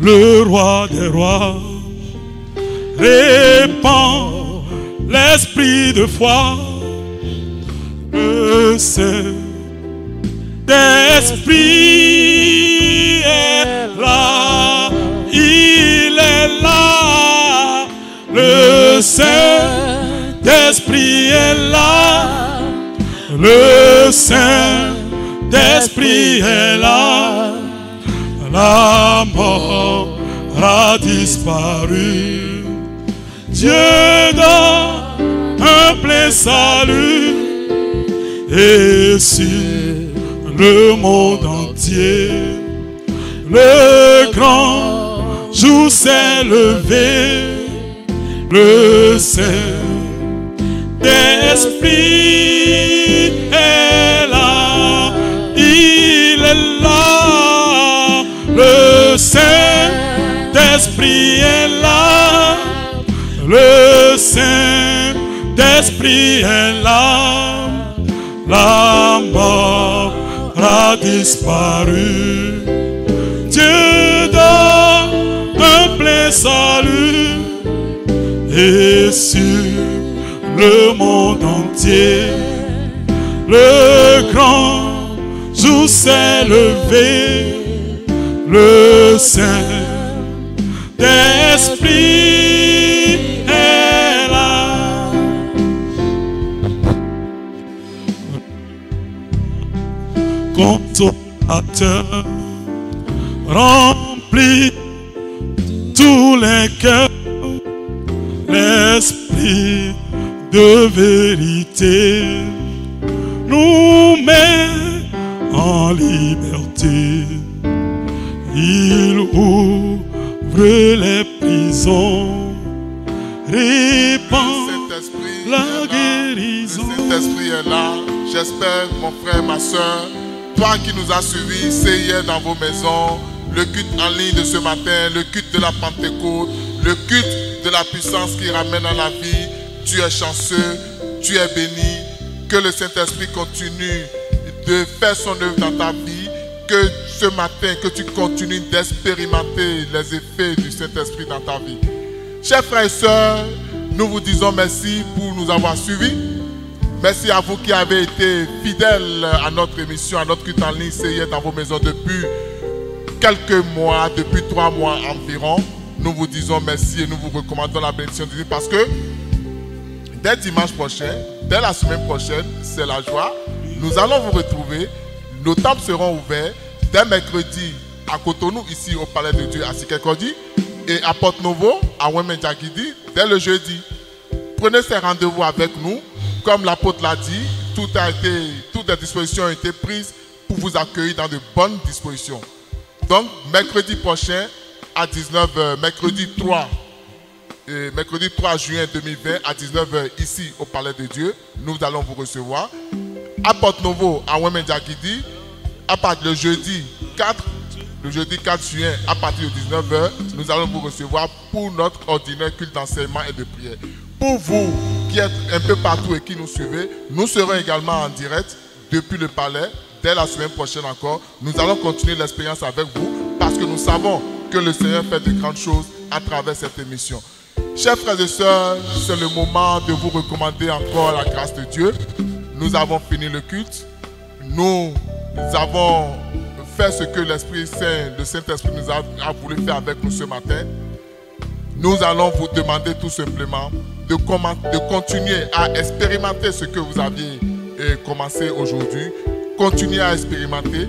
le roi des rois, répand l'esprit de foi. Le Saint-Esprit est là, il est là. Le Saint-Esprit est là, le Saint-Esprit est là. La mort a disparu, Dieu donne un plein salut. Et sur le monde entier, le grand jour s'est levé. Le Saint-Esprit est là, il est là. Le Saint-Esprit est là, le Saint-Esprit est là. La mort a disparu, Dieu donne un plein salut. Et sur le monde entier, le grand jour s'est levé. Le Saint-Esprit est là. Consolateur, remplit tous les cœurs, l'esprit de vérité nous met en liberté. Il ouvre les prisons, répand la guérison. Le Saint-Esprit est là. J'espère, mon frère, ma soeur, toi qui nous as suivis, c'est hier dans vos maisons, le culte en ligne de ce matin, le culte de la Pentecôte, le culte de la puissance qui ramène à la vie. Tu es chanceux, tu es béni. Que le Saint-Esprit continue de faire son œuvre dans ta vie. Que ce matin, que tu continues d'expérimenter les effets du Saint-Esprit dans ta vie. Chers frères et sœurs, nous vous disons merci pour nous avoir suivis. Merci à vous qui avez été fidèles à notre émission, à notre culte en ligne, c'est hier dans vos maisons depuis quelques mois, depuis 3 mois environ. Nous vous disons merci et nous vous recommandons la bénédiction de Dieu parce que dès dimanche prochain, dès la semaine prochaine, c'est la joie. Nous allons vous retrouver. Nos tables seront ouvertes dès mercredi à Cotonou, ici au Palais de Dieu à Sikekodi, et à Porte-Novo, à Ouémen-Diaguidi, dès le jeudi. Prenez ces rendez-vous avec nous. Comme l'apôtre l'a dit, toutes les dispositions ont été prises pour vous accueillir dans de bonnes dispositions. Donc, mercredi prochain, à 19h, mercredi 3 juin 2020, à 19h, ici au Palais de Dieu, nous allons vous recevoir. À Porte-Novo, à Ouémen-Diaguidi, le jeudi 4 juin, à partir de 19h, nous allons vous recevoir pour notre ordinaire culte d'enseignement et de prière. Pour vous qui êtes un peu partout et qui nous suivez, nous serons également en direct depuis le palais. Dès la semaine prochaine encore, nous allons continuer l'expérience avec vous parce que nous savons que le Seigneur fait de grandes choses à travers cette émission. Chers frères et sœurs, c'est le moment de vous recommander encore la grâce de Dieu. Nous avons fini le culte. Nous avons fait ce que l'Esprit Saint, le Saint-Esprit nous a voulu faire avec nous ce matin. Nous allons vous demander tout simplement de continuer à expérimenter ce que vous aviez commencé aujourd'hui. Continuez à expérimenter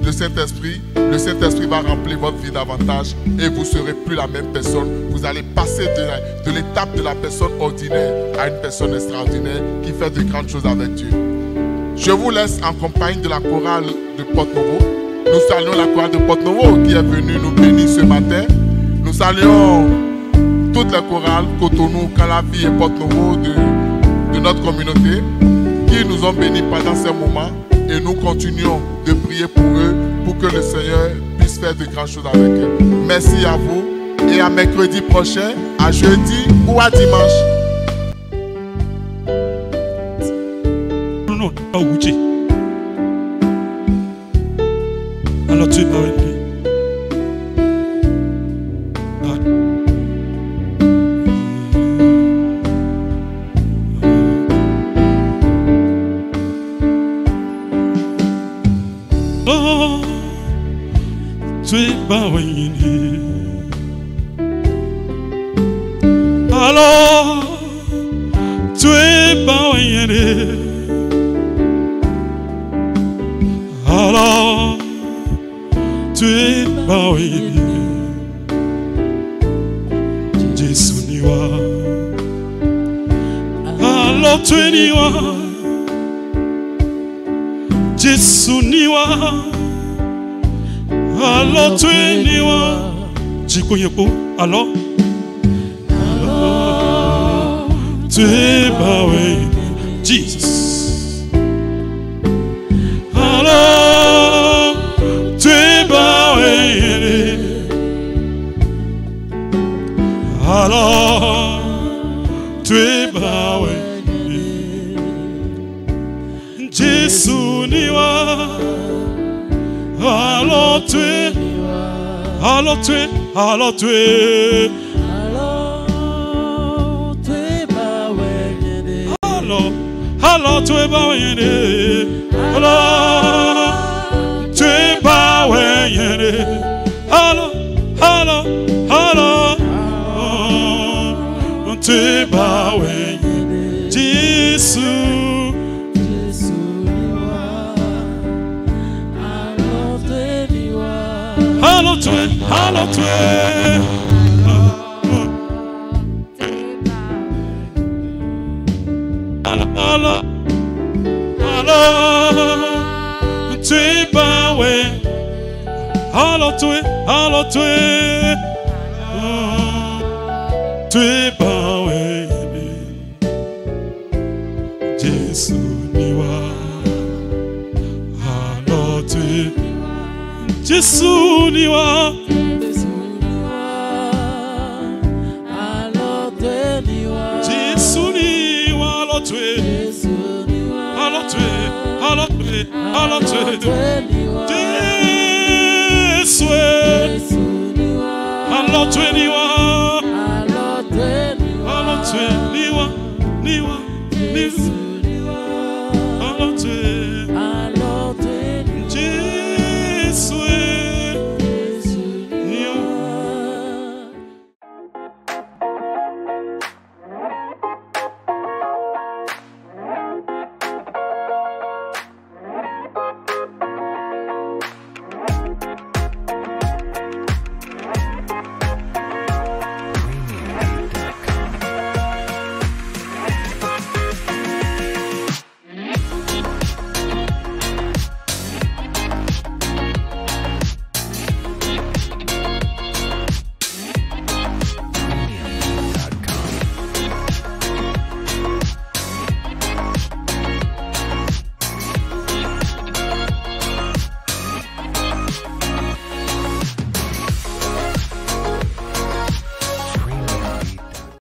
le Saint-Esprit. Le Saint-Esprit va remplir votre vie davantage et vous ne serez plus la même personne. Vous allez passer de l'étape de la personne ordinaire à une personne extraordinaire qui fait de grandes choses avec Dieu. Je vous laisse en compagnie de la chorale de Porte-Novo. Nous saluons la chorale de Porte-Novo qui est venue nous bénir ce matin. Nous saluons toutes les chorales, Cotonou, Calavi et Porte-Novo de notre communauté qui nous ont bénis pendant ces moments et nous continuons de prier pour eux pour que le Seigneur puisse faire de grandes choses avec eux. Merci à vous et à mercredi prochain, à jeudi ou à dimanche. Alors tu vas venir. Oh, tu es pas venir. Alors tu es pas venir. Alors tu es pas venir. Jésus n'y va. Alors tu es n'y va. Jésus n'y va. Alors tu es n'y va. Jikoyeko. Alors tu es pas venir. Jesus. Alors tu es pas venir. Alors tu es pas venir. Jésus n'y va. Alors tu es. Alors tu es. Alors tu es. Alors tu es pas venir. Alors tu es pas venir. Alors tu es pas venir. Jésus. Alors tu es. Alors tu es. Alors tu es pas ouais. Alors tu es. Alors tu es. Tu es pas ouais. Jésus n'y va. Alors tu es. Jésus n'y va. Jésus n'y va. Alors tu es. Alors tu es. Alors tu es. Alors tu es. Jésus. Alors tu es n'y va. Alors tu es n'y va. N'y va. N'y va. Alors tu es.